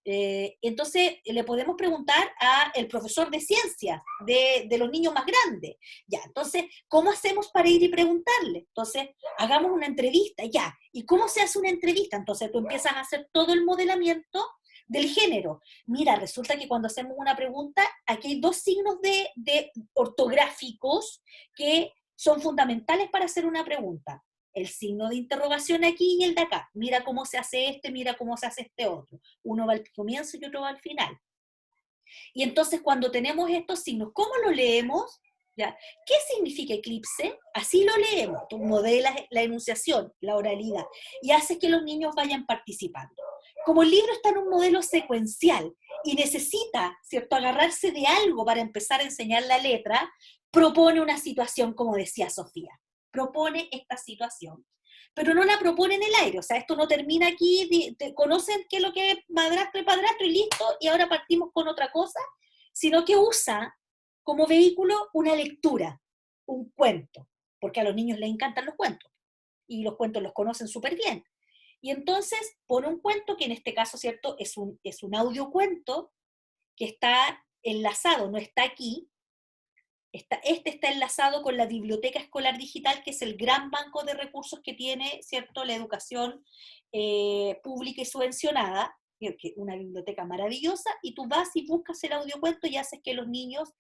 Entonces le podemos preguntar al profesor de ciencias de los niños más grandes. Ya, entonces, ¿cómo hacemos para ir y preguntarle? Entonces, hagamos una entrevista, ya. ¿Y cómo se hace una entrevista? Entonces tú empiezas a hacer todo el modelamiento del género. Mira, resulta que cuando hacemos una pregunta, aquí hay 2 signos de ortográficos que son fundamentales para hacer una pregunta. El signo de interrogación aquí y el de acá. Mira cómo se hace este, mira cómo se hace este otro. Uno va al comienzo y otro va al final. Y entonces cuando tenemos estos signos, ¿cómo lo leemos? ¿Ya? ¿Qué significa eclipse? Así lo leemos. Tú modelas la enunciación, la oralidad, y haces que los niños vayan participando. Como el libro está en un modelo secuencial y necesita, ¿cierto?, agarrarse de algo para empezar a enseñar la letra, propone una situación, como decía Sofía. Propone esta situación, pero no la propone en el aire, o sea, esto no termina aquí, conocen qué es lo que es madrastro y padrastro y listo, y ahora partimos con otra cosa, sino que usa como vehículo una lectura, un cuento, porque a los niños les encantan los cuentos, y los cuentos los conocen súper bien. Y entonces pone un cuento que en este caso, ¿cierto?, es un audiocuento que está enlazado, no está aquí. Este está enlazado con la Biblioteca Escolar Digital, que es el gran banco de recursos que tiene, ¿cierto?, la educación pública y subvencionada, una biblioteca maravillosa, y tú vas y buscas el audiocuento y haces que los niños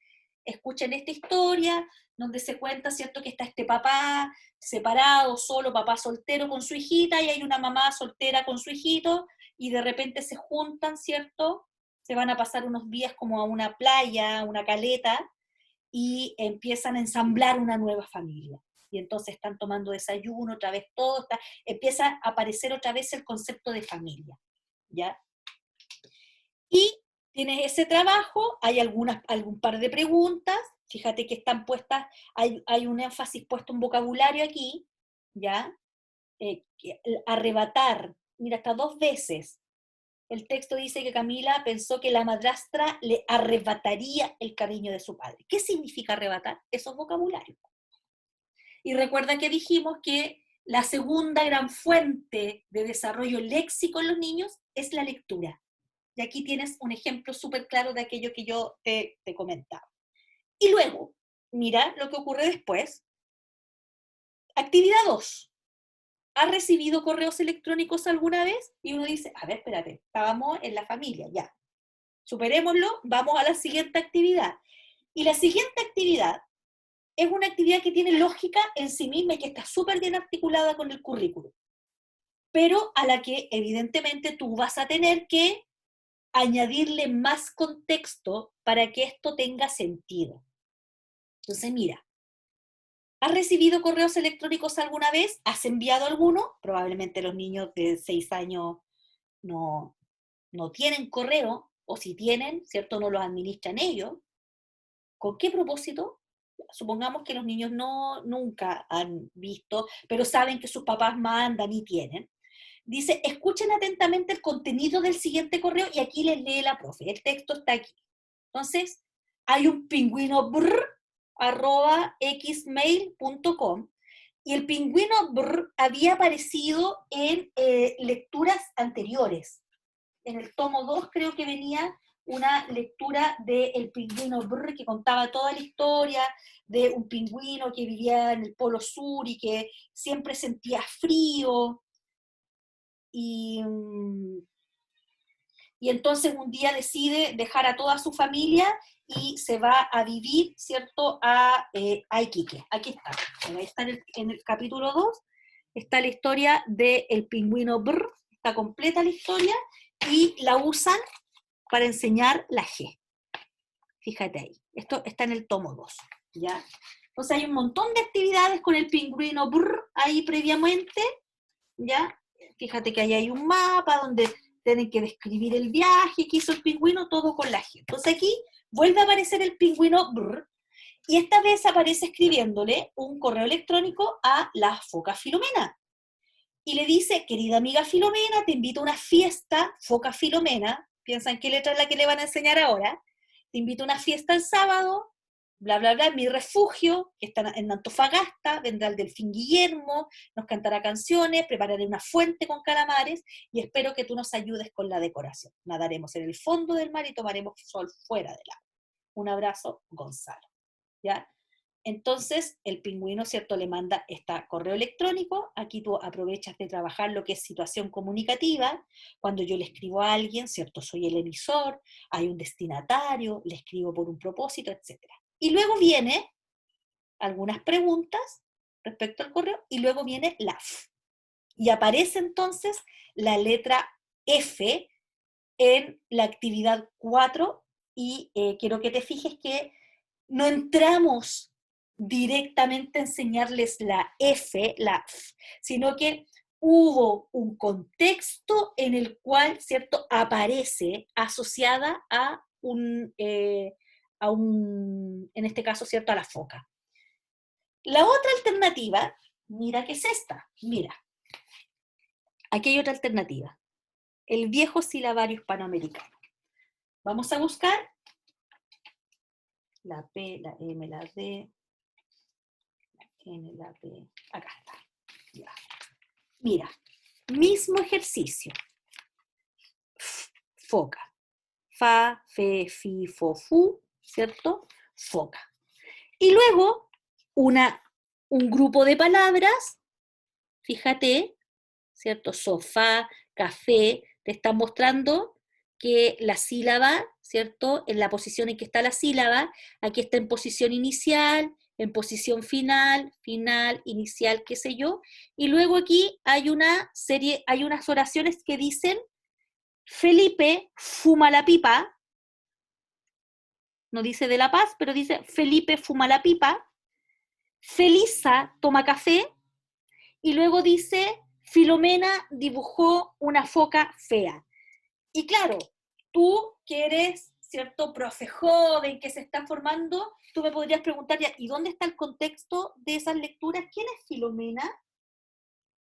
escuchen esta historia, donde se cuenta, ¿cierto?, que está este papá separado, solo, papá soltero con su hijita, y hay una mamá soltera con su hijito, y de repente se juntan, ¿cierto?, se van a pasar unos días como a una playa, una caleta, y empiezan a ensamblar una nueva familia. Y entonces están tomando desayuno, otra vez todo, empieza a aparecer otra vez el concepto de familia, ¿ya? Y tienes ese trabajo, hay algún par de preguntas, fíjate que están puestas, hay un énfasis puesto en vocabulario aquí, ¿ya? Arrebatar, mira, hasta 2 veces. El texto dice que Camila pensó que la madrastra le arrebataría el cariño de su padre. ¿Qué significa arrebatar? Eso es vocabulario. Y recuerda que dijimos que la segunda gran fuente de desarrollo léxico en los niños es la lectura. Y aquí tienes un ejemplo súper claro de aquello que yo te comentaba. Y luego, mira lo que ocurre después. Actividad 2. ¿Has recibido correos electrónicos alguna vez? Y uno dice, a ver, espérate, estábamos en la familia, ya. Superémoslo, vamos a la siguiente actividad. Y la siguiente actividad es una actividad que tiene lógica en sí misma y que está súper bien articulada con el currículum, pero a la que evidentemente tú vas a tener que añadirle más contexto para que esto tenga sentido. Entonces, mira, ¿has recibido correos electrónicos alguna vez? ¿Has enviado alguno? Probablemente los niños de 6 años no tienen correo, o si tienen, ¿cierto?, no los administran ellos. ¿Con qué propósito? Supongamos que los niños nunca han visto, pero saben que sus papás mandan y tienen. Dice, escuchen atentamente el contenido del siguiente correo, y aquí les lee la profe. El texto está aquí. Entonces, hay un pingüino @xmail.com, y el pingüino había aparecido en lecturas anteriores. En el tomo 2 creo que venía una lectura de El pingüino que contaba toda la historia de un pingüino que vivía en el Polo Sur y que siempre sentía frío, y entonces un día decide dejar a toda su familia y se va a vivir, ¿cierto?, a Iquique. Aquí está en el capítulo 2, está la historia del pingüino brr, está completa la historia, y la usan para enseñar la G. Fíjate ahí, esto está en el tomo 2, ¿ya? Entonces hay un montón de actividades con el pingüino brr ahí previamente, ¿ya? Fíjate que ahí hay un mapa donde tienen que describir el viaje que hizo el pingüino, todo con la G. Entonces aquí vuelve a aparecer el pingüino brr, y esta vez aparece escribiéndole un correo electrónico a la foca Filomena. Y le dice, querida amiga Filomena, te invito a una fiesta, foca Filomena, piensan qué letra es la que le van a enseñar ahora, te invito a una fiesta el sábado, bla, bla, bla, mi refugio, que está en Antofagasta, vendrá el delfín Guillermo, nos cantará canciones, prepararé una fuente con calamares, y espero que tú nos ayudes con la decoración. Nadaremos en el fondo del mar y tomaremos sol fuera del agua. Un abrazo, Gonzalo. ¿Ya? Entonces, el pingüino, ¿cierto?, le manda este correo electrónico. Aquí tú aprovechas de trabajar lo que es situación comunicativa. Cuando yo le escribo a alguien, ¿cierto?, soy el emisor, hay un destinatario, le escribo por un propósito, etc. Y luego viene algunas preguntas respecto al correo, y luego viene la F. Y aparece entonces la letra F en la actividad 4, y quiero que te fijes que no entramos directamente a enseñarles la F, sino que hubo un contexto en el cual, ¿cierto?, aparece asociada en este caso, ¿cierto?, a la foca. La otra alternativa, mira, ¿qué es esta? Mira, aquí hay otra alternativa. El viejo silabario hispanoamericano. Vamos a buscar la P, la M, la D, la N, la P, acá está. Ya. Mira, mismo ejercicio. Foca. Fa, fe, fi, fo, fu, ¿cierto? Foca. Y luego un grupo de palabras, fíjate, ¿cierto? Sofá, café, te están mostrando que la sílaba, ¿cierto?, en la posición en que está la sílaba, aquí está en posición inicial, en posición final, inicial, qué sé yo, y luego aquí hay hay unas oraciones que dicen, Felipe fuma la pipa, no dice de La Paz, pero dice, Felipe fuma la pipa, Felisa toma café, y luego dice, Filomena dibujó una foca fea. Y claro, tú que eres, ¿cierto?, profe joven, que se está formando, tú me podrías preguntar, ¿y dónde está el contexto de esas lecturas? ¿Quién es Filomena?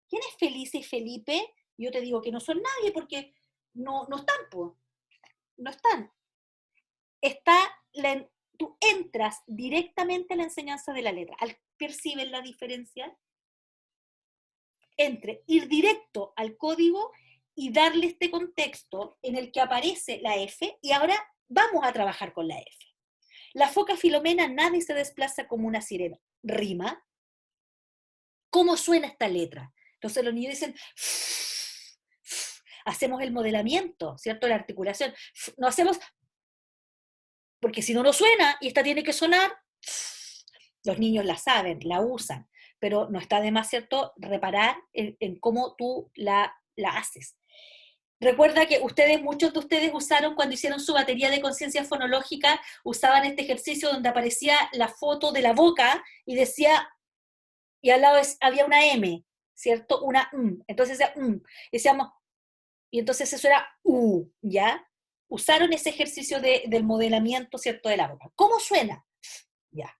¿Quién es Felice y Felipe? Yo te digo que no son nadie porque no están, pues, no están. Tú entras directamente a la enseñanza de la letra. ¿Perciben la diferencia? Entre ir directo al código y darle este contexto en el que aparece la F, y ahora vamos a trabajar con la F. La foca Filomena nada y se desplaza como una sirena. ¿Rima? ¿Cómo suena esta letra? Entonces los niños dicen, hacemos el modelamiento, ¿cierto? La articulación. No hacemos, porque si no, no suena, y esta tiene que sonar. Los niños la saben, la usan, pero no está de más, ¿cierto?, reparar en cómo tú la haces. Recuerda que muchos de ustedes usaron, cuando hicieron su batería de conciencia fonológica, usaban este ejercicio donde aparecía la foto de la boca y decía, y al lado había una M, ¿cierto? Una entonces decía y decíamos, y entonces eso era ¿ya? Usaron ese ejercicio del modelamiento, ¿cierto?, de la boca. ¿Cómo suena? Ya.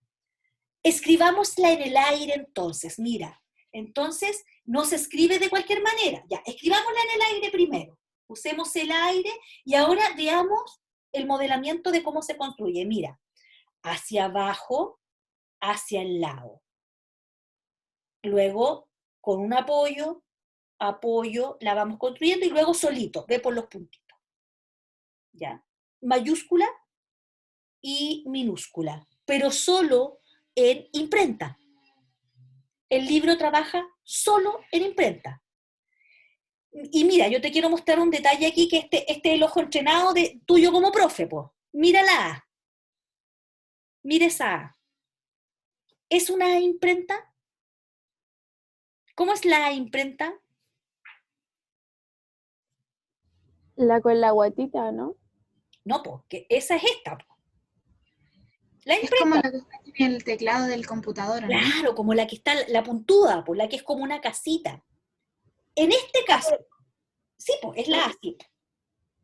Escribámosla en el aire entonces, mira. Entonces, no se escribe de cualquier manera. Ya, escribámosla en el aire primero. Usemos el aire y ahora veamos el modelamiento de cómo se construye. Mira, hacia abajo, hacia el lado. Luego, con un apoyo, la vamos construyendo, y luego solito, ve por los puntitos. ¿Ya? Mayúscula y minúscula, pero solo en imprenta. El libro trabaja solo en imprenta. Y mira, yo te quiero mostrar un detalle aquí, que este es el ojo entrenado tuyo como profe, pues. Mira la A. Mira esa A. ¿Es una imprenta? ¿Cómo es la imprenta? La con la guatita, ¿no? No, porque esa es esta, po. La Es como imprenta, la que está en el teclado del computador, ¿o no? claro, como la que está, la puntuda, por la que es como una casita. En este Ah, caso, sí, pues, es la así.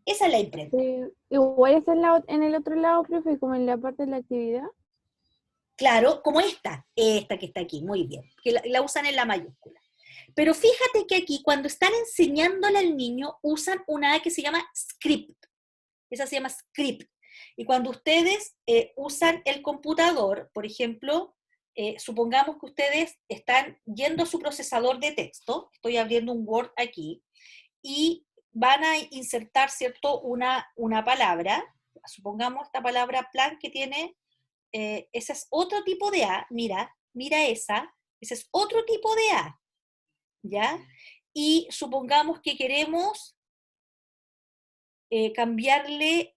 Esa es la imprenta. igual es en el otro lado, profe, como en la parte de la actividad. Claro, como esta que está aquí, muy bien, que la usan en la mayúscula. Pero fíjate que aquí, cuando están enseñándole al niño, usan una A que se llama script. Esa se llama script. Y cuando ustedes usan el computador, por ejemplo, supongamos que ustedes están yendo a su procesador de texto, estoy abriendo un Word aquí, y van a insertar, ¿cierto?, una palabra, supongamos esta palabra plan que tiene, ese es otro tipo de A, mira esa, ese es otro tipo de A, ¿ya? Y supongamos que queremos cambiarle,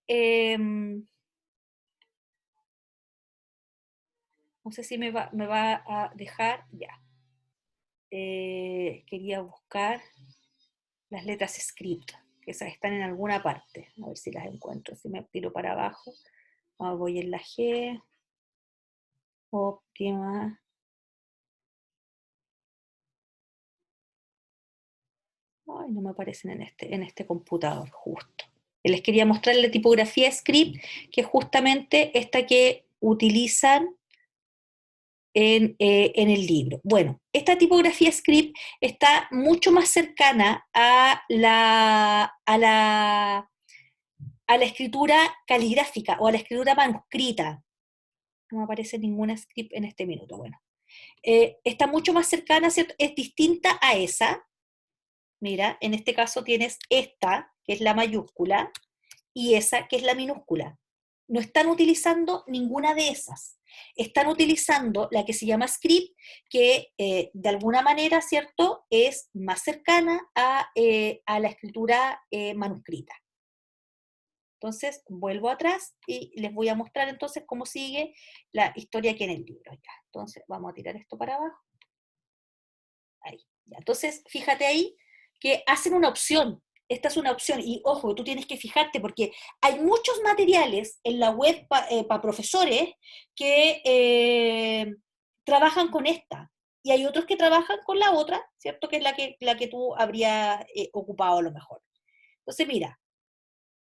no sé si me va a dejar, ya. Quería buscar las letras script, que esas están en alguna parte, a ver si las encuentro, si me tiro para abajo. Voy en la G, óptima. Ay, no me aparecen en este computador, justo. Les quería mostrar la tipografía script, que es justamente esta que utilizan en el libro. Bueno, esta tipografía script está mucho más cercana a la escritura caligráfica o a la escritura manuscrita. No me aparece ninguna script en este minuto. Bueno, está mucho más cercana, ¿cierto? Es distinta a esa. Mira, en este caso tienes esta, que es la mayúscula, y esa, que es la minúscula. No están utilizando ninguna de esas. Están utilizando la que se llama script, que de alguna manera, ¿cierto?, es más cercana a la escritura manuscrita. Entonces, vuelvo atrás y les voy a mostrar entonces cómo sigue la historia aquí en el libro. Ya. Entonces, vamos a tirar esto para abajo. Ahí. Ya. Entonces, fíjate ahí que hacen una opción. Esta es una opción. Y ojo, tú tienes que fijarte porque hay muchos materiales en la web para profesores que trabajan con esta. Y hay otros que trabajan con la otra, ¿cierto? Que es la que tú habrías ocupado a lo mejor. Entonces, mira,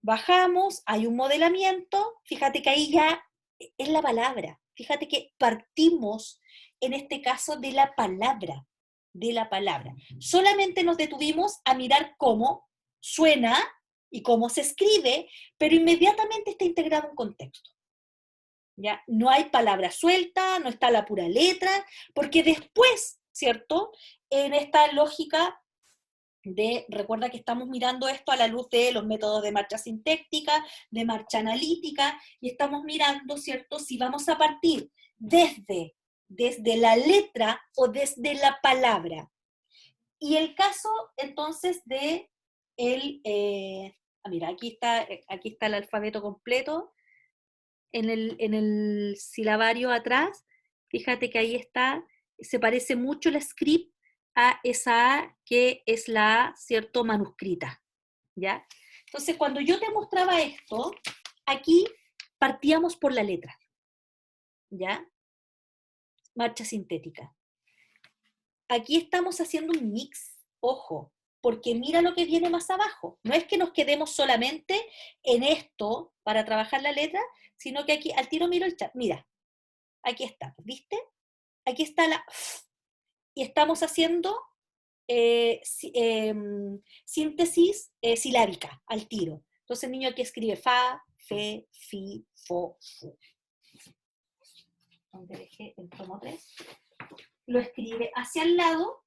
bajamos, hay un modelamiento, fíjate que ahí ya es la palabra, fíjate que partimos en este caso de la palabra, de la palabra. Solamente nos detuvimos a mirar cómo suena y cómo se escribe, pero inmediatamente está integrado un contexto. ¿Ya? No hay palabra suelta, no está la pura letra, porque después, ¿cierto? En esta lógica recuerda que estamos mirando esto a la luz de los métodos de marcha sintéctica, de marcha analítica, y estamos mirando, ¿cierto?, si vamos a partir desde la letra o desde la palabra. Y el caso, entonces, mira, aquí está el alfabeto completo, en el silabario atrás, fíjate que ahí está, se parece mucho el script a esa A que es la A, ¿cierto?, manuscrita, ¿ya? Entonces, cuando yo te mostraba esto, aquí partíamos por la letra, ¿ya? Marcha sintética. Aquí estamos haciendo un mix, ojo, porque mira lo que viene más abajo. No es que nos quedemos solamente en esto para trabajar la letra, sino que aquí, al tiro miro el chat, mira, aquí está, ¿viste? Aquí está la F, y estamos haciendo síntesis silábica al tiro. Entonces el niño aquí escribe fa, fe, fi, fo, fu. Donde dejé el tomo 3. Lo escribe hacia el lado.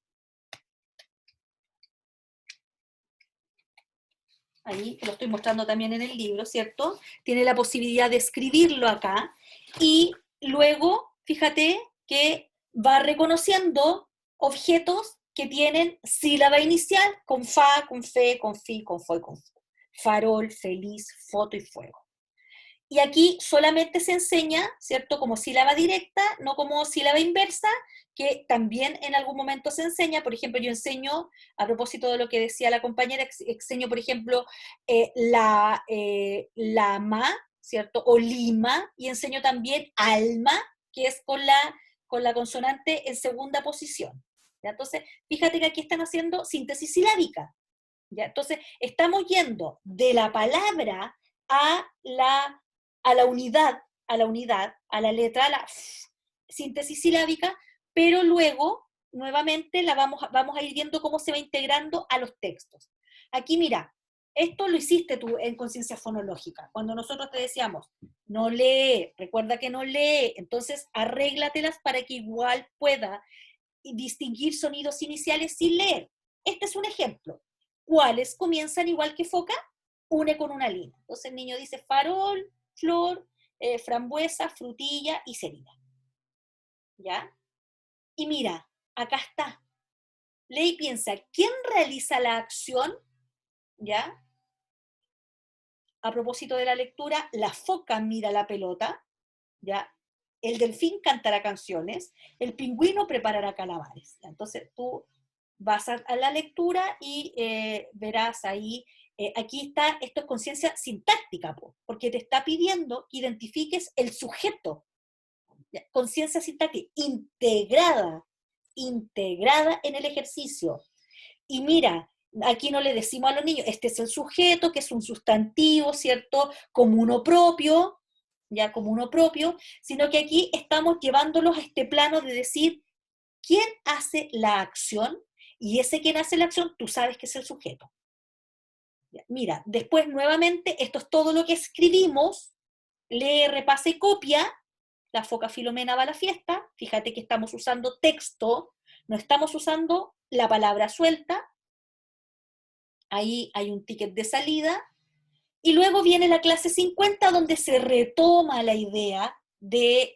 Ahí lo estoy mostrando también en el libro, ¿cierto? Tiene la posibilidad de escribirlo acá y luego, fíjate que va reconociendo objetos que tienen sílaba inicial con fa, con fe, con fi, con fo y con fu. Farol, feliz, foto y fuego. Y aquí solamente se enseña, ¿cierto? Como sílaba directa, no como sílaba inversa, que también en algún momento se enseña. Por ejemplo, yo enseño, a propósito de lo que decía la compañera, enseño, por ejemplo, lama, ¿cierto? O lima, y enseño también alma, que es con la consonante en segunda posición. ¿Ya? Entonces, fíjate que aquí están haciendo síntesis silábica. ¿Ya? Entonces, estamos yendo de la palabra a la, a la letra, a la síntesis silábica, pero luego, nuevamente, vamos a ir viendo cómo se va integrando a los textos. Aquí, mira, esto lo hiciste tú en conciencia fonológica, cuando nosotros te decíamos, no lee, recuerda que no lee, entonces arréglatelas para que igual pueda distinguir sonidos iniciales sin leer. Este es un ejemplo. ¿Cuáles comienzan igual que foca? Une con una línea. Entonces el niño dice farol, flor, frambuesa, frutilla y cerilla. ¿Ya? Y mira, acá está. Lee y piensa, ¿quién realiza la acción? ¿Ya? A propósito de la lectura, la foca mira la pelota, ¿ya? El delfín cantará canciones, el pingüino preparará calamares. ¿Ya? Entonces tú vas a la lectura y verás ahí, aquí está, esto es conciencia sintáctica, porque te está pidiendo que identifiques el sujeto. Conciencia sintáctica integrada, integrada en el ejercicio. Y mira, aquí no le decimos a los niños, este es el sujeto, que es un sustantivo, ¿cierto? Como uno propio, ya como uno propio, sino que aquí estamos llevándolos a este plano de decir, ¿quién hace la acción? Y ese quien hace la acción, tú sabes que es el sujeto. Ya, mira, después nuevamente, esto es todo lo que escribimos, lee, repasa y copia, la foca Filomena va a la fiesta, fíjate que estamos usando texto, no estamos usando la palabra suelta, ahí hay un ticket de salida, y luego viene la clase 50 donde se retoma la idea de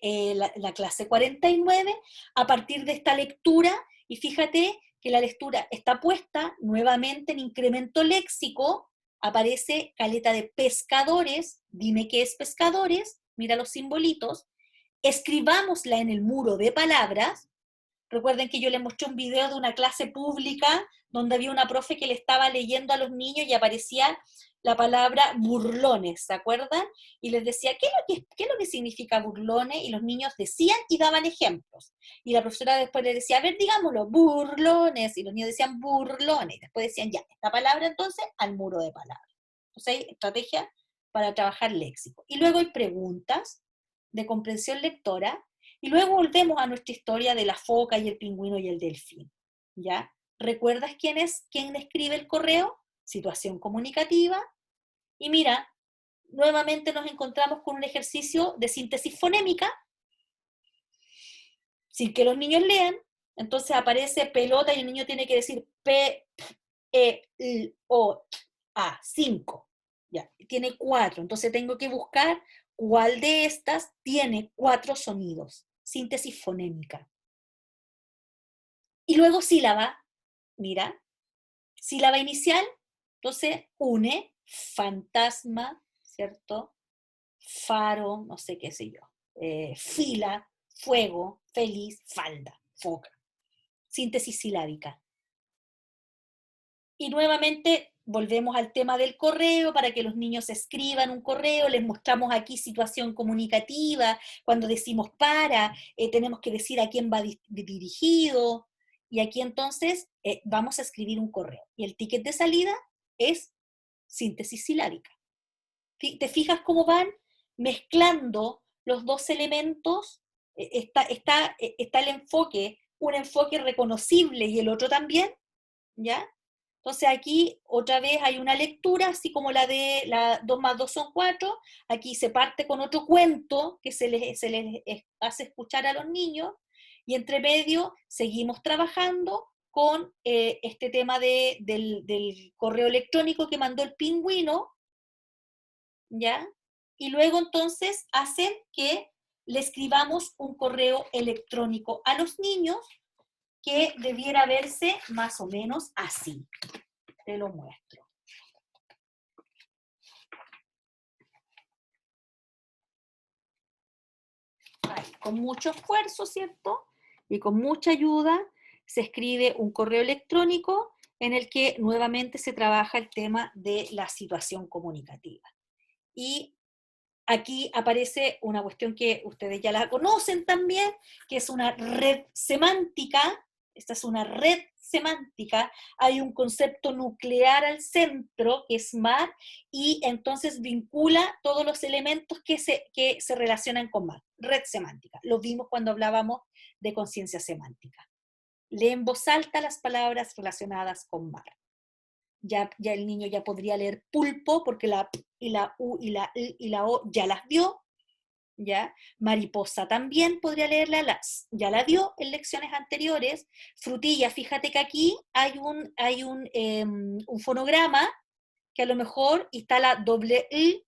la clase 49 a partir de esta lectura, y fíjate que la lectura está puesta nuevamente en incremento léxico, aparece caleta de pescadores, dime qué es pescadores, mira los simbolitos, escribámosla en el muro de palabras. Recuerden que yo les mostré un video de una clase pública donde había una profe que le estaba leyendo a los niños y aparecía la palabra burlones, ¿se acuerdan? Y les decía, ¿qué es lo que significa burlones? Y los niños decían y daban ejemplos. Y la profesora después les decía, a ver, digámoslo, burlones. Y los niños decían burlones. Y después decían, ya, esta palabra entonces al muro de palabras. Entonces hay estrategia para trabajar léxico. Y luego hay preguntas de comprensión lectora. Y luego volvemos a nuestra historia de la foca y el pingüino y el delfín, ¿ya? ¿Recuerdas quién escribe el correo? Situación comunicativa. Y mira, nuevamente nos encontramos con un ejercicio de síntesis fonémica, sin que los niños lean. Entonces aparece pelota y el niño tiene que decir P, P, E, L, O, A, 5. Ya, tiene 4. Entonces tengo que buscar cuál de estas tiene 4 sonidos. Síntesis fonémica. Y luego sílaba, mira, sílaba inicial, entonces une, fantasma, ¿cierto? Faro, no sé qué sé yo, fila, fuego, feliz, falda, foca. Síntesis silábica. Y nuevamente volvemos al tema del correo, para que los niños escriban un correo, les mostramos aquí situación comunicativa, cuando decimos para, tenemos que decir a quién va dirigido, y aquí entonces vamos a escribir un correo. Y el ticket de salida es síntesis silábica. ¿Te fijas cómo van mezclando los dos elementos? Está el enfoque, un enfoque reconocible y el otro también, ¿ya? Entonces aquí otra vez hay una lectura, así como la de 2 más 2 son 4, aquí se parte con otro cuento que se les hace escuchar a los niños, y entre medio seguimos trabajando con este tema del correo electrónico que mandó el pingüino, ¿ya? Y luego entonces hacen que le escribamos un correo electrónico a los niños que debiera verse más o menos así. Te lo muestro. con mucho esfuerzo, ¿cierto? Y con mucha ayuda se escribe un correo electrónico en el que nuevamente se trabaja el tema de la situación comunicativa. Y aquí aparece una cuestión que ustedes ya la conocen también, que es una red semántica. Esta es una red semántica. Hay un concepto nuclear al centro, que es MAR, y entonces vincula todos los elementos que se relacionan con MAR. Red semántica. Lo vimos cuando hablábamos de conciencia semántica. Lee en voz alta las palabras relacionadas con MAR. Ya el niño ya podría leer pulpo, porque la P y la U y la I y la O ya las vio, ¿ya? Mariposa también podría leerla, ya la vio en lecciones anteriores. Frutilla, fíjate que aquí hay un fonograma, que a lo mejor, y está la doble I,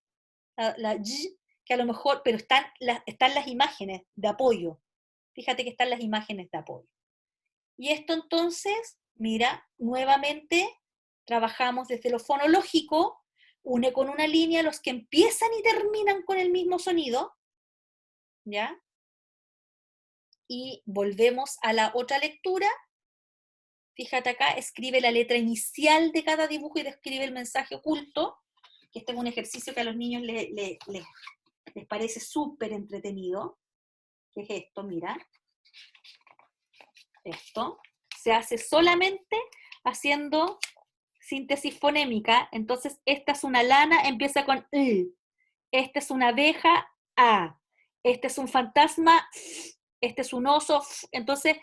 la Y, que a lo mejor, pero están las imágenes de apoyo. Fíjate que están las imágenes de apoyo. Y esto entonces, mira, nuevamente trabajamos desde lo fonológico, une con una línea los que empiezan y terminan con el mismo sonido, ¿ya? Y volvemos a la otra lectura. Fíjate acá, escribe la letra inicial de cada dibujo y describe el mensaje oculto, que este es un ejercicio que a los niños les parece súper entretenido. ¿Qué es esto? Mira. Esto se hace solamente haciendo síntesis fonémica. Entonces, esta es una lana, empieza con I. Esta es una abeja, A. Este es un fantasma, F. Este es un oso, F. Entonces,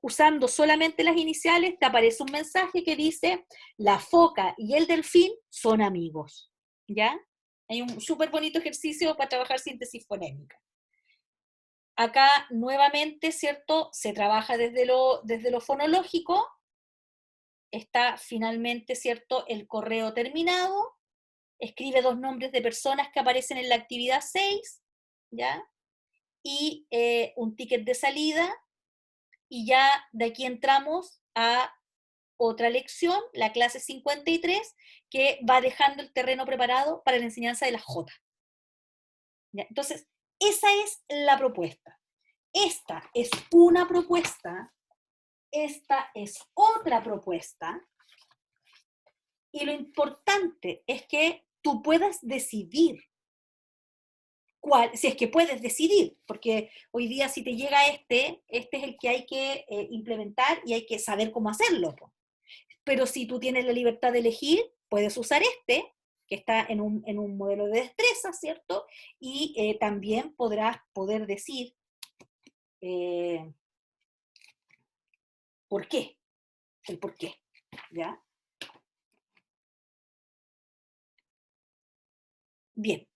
usando solamente las iniciales, te aparece un mensaje que dice, la foca y el delfín son amigos. ¿Ya? Hay un súper bonito ejercicio para trabajar síntesis fonémica. Acá, nuevamente, ¿cierto? Se trabaja desde lo fonológico. Está finalmente, ¿cierto?, el correo terminado, escribe 2 nombres de personas que aparecen en la actividad 6, ¿ya? Y un ticket de salida, y ya de aquí entramos a otra lección, la clase 53, que va dejando el terreno preparado para la enseñanza de la J. ¿Ya? Entonces, esa es la propuesta. Esta es una propuesta, esta es otra propuesta, y lo importante es que tú puedas decidir cuál, si es que puedes decidir, porque hoy día si te llega este es el que hay que implementar y hay que saber cómo hacerlo. Pero si tú tienes la libertad de elegir, puedes usar este, que está en un modelo de destreza, ¿cierto? Y también podrás poder decir por qué, el por qué, ¿ya? Bien,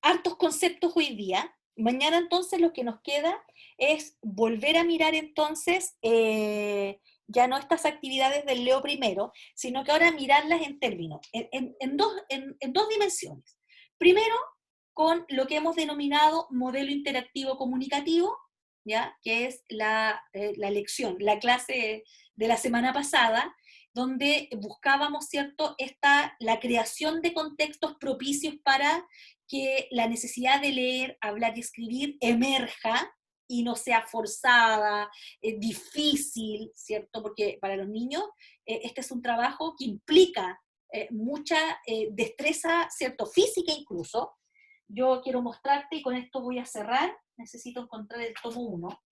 hartos conceptos hoy día. Mañana entonces lo que nos queda es volver a mirar entonces ya no estas actividades del Leo primero, sino que ahora mirarlas en términos, en dos dimensiones. Primero, con lo que hemos denominado modelo interactivo comunicativo, ¿ya? Que es la lección, la clase de la semana pasada, donde buscábamos, ¿cierto?, la creación de contextos propicios para que la necesidad de leer, hablar y escribir emerja y no sea forzada, difícil, ¿cierto? Porque para los niños este es un trabajo que implica mucha destreza, ¿cierto? Física incluso. Yo quiero mostrarte, y con esto voy a cerrar, necesito encontrar el tomo 1.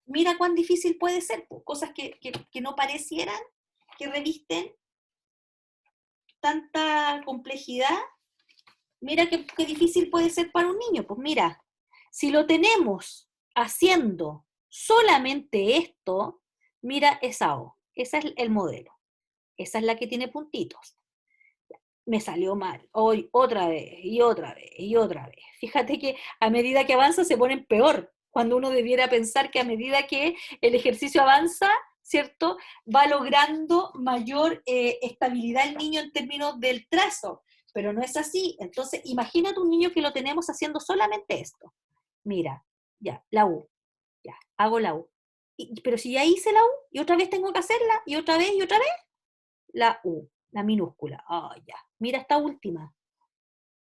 Mira cuán difícil puede ser, pues, cosas que no parecieran que revisten tanta complejidad. Mira qué difícil puede ser para un niño. Pues mira, si lo tenemos haciendo solamente esto, mira esa O, ese es el modelo. Esa es la que tiene puntitos. Me salió mal. Hoy otra vez, y otra vez, y otra vez. Fíjate que a medida que avanza se ponen peor, cuando uno debiera pensar que a medida que el ejercicio avanza, ¿cierto?, va logrando mayor estabilidad el niño en términos del trazo, pero no es así. Entonces, imagínate un niño que lo tenemos haciendo solamente esto. Mira, ya, la U, ya, hago la U. Pero si ya hice la U, y otra vez tengo que hacerla, y otra vez, la U, la minúscula. Ah, ya. Mira esta última.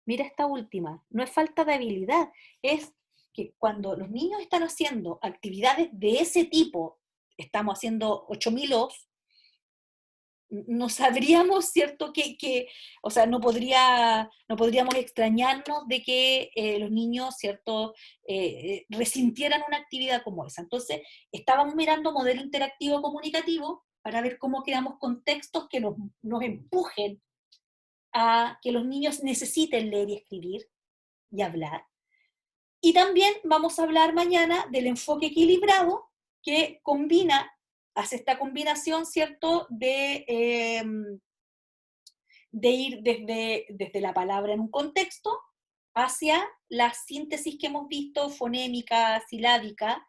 Mira esta última, no es falta de habilidad, es que cuando los niños están haciendo actividades de ese tipo, estamos haciendo 8000 O's, no sabríamos, ¿cierto? O sea, no podríamos extrañarnos de que los niños, ¿cierto? Resintieran una actividad como esa. Entonces, estábamos mirando modelo interactivo comunicativo para ver cómo creamos contextos que nos empujen a que los niños necesiten leer y escribir y hablar. Y también vamos a hablar mañana del enfoque equilibrado que hace esta combinación, ¿cierto? De ir desde la palabra en un contexto hacia la síntesis que hemos visto, fonémica, silábica,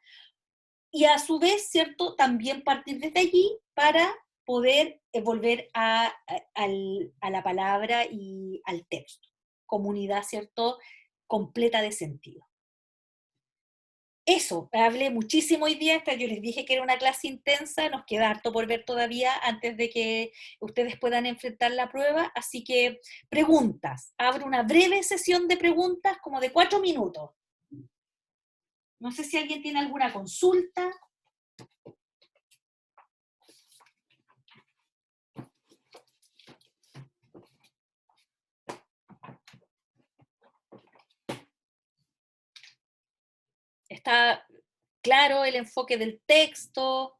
y a su vez, ¿cierto? También partir desde allí para poder volver a la palabra y al texto. Comunidad, ¿cierto? Completa de sentido. Eso, hablé muchísimo hoy día, yo les dije que era una clase intensa, nos queda harto por ver todavía antes de que ustedes puedan enfrentar la prueba, así que preguntas, abro una breve sesión de preguntas como de 4 minutos. No sé si alguien tiene alguna consulta. ¿Está claro el enfoque del texto?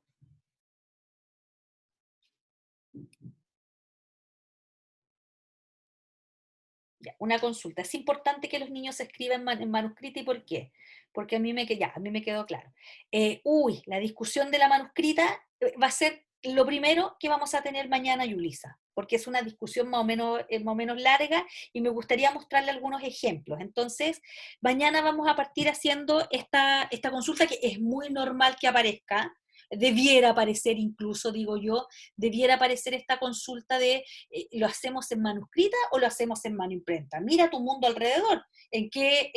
Ya, una consulta. Es importante que los niños escriban en manuscrita, ¿y por qué? Porque a mí me quedó claro. La discusión de la manuscrita va a ser lo primero que vamos a tener mañana, Yulisa, porque es una discusión más o menos larga y me gustaría mostrarle algunos ejemplos. Entonces, mañana vamos a partir haciendo esta consulta que es muy normal que aparezca, debiera aparecer incluso, digo yo, debiera aparecer esta consulta de ¿lo hacemos en manuscrita o lo hacemos en mano imprenta? Mira tu mundo alrededor, ¿en qué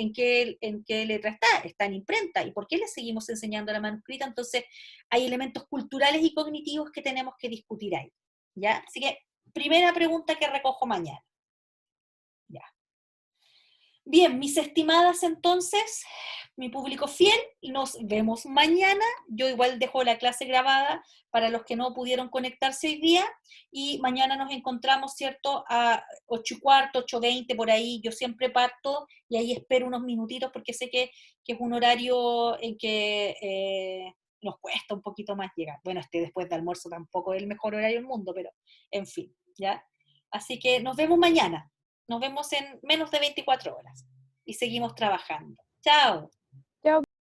letra está? Está en imprenta, ¿y por qué le seguimos enseñando la manuscrita? Entonces, hay elementos culturales y cognitivos que tenemos que discutir ahí, ¿ya? Así que, primera pregunta que recojo mañana. Ya. Bien, mis estimadas, entonces, mi público fiel, nos vemos mañana. Yo igual dejo la clase grabada para los que no pudieron conectarse hoy día, y mañana nos encontramos, ¿cierto?, a 8:15, 8:20, por ahí. Yo siempre parto y ahí espero unos minutitos porque sé que es un horario en que nos cuesta un poquito más llegar. Bueno, después de almuerzo tampoco es el mejor horario del mundo, pero en fin, ¿ya? Así que nos vemos mañana. Nos vemos en menos de 24 horas y seguimos trabajando. Chao.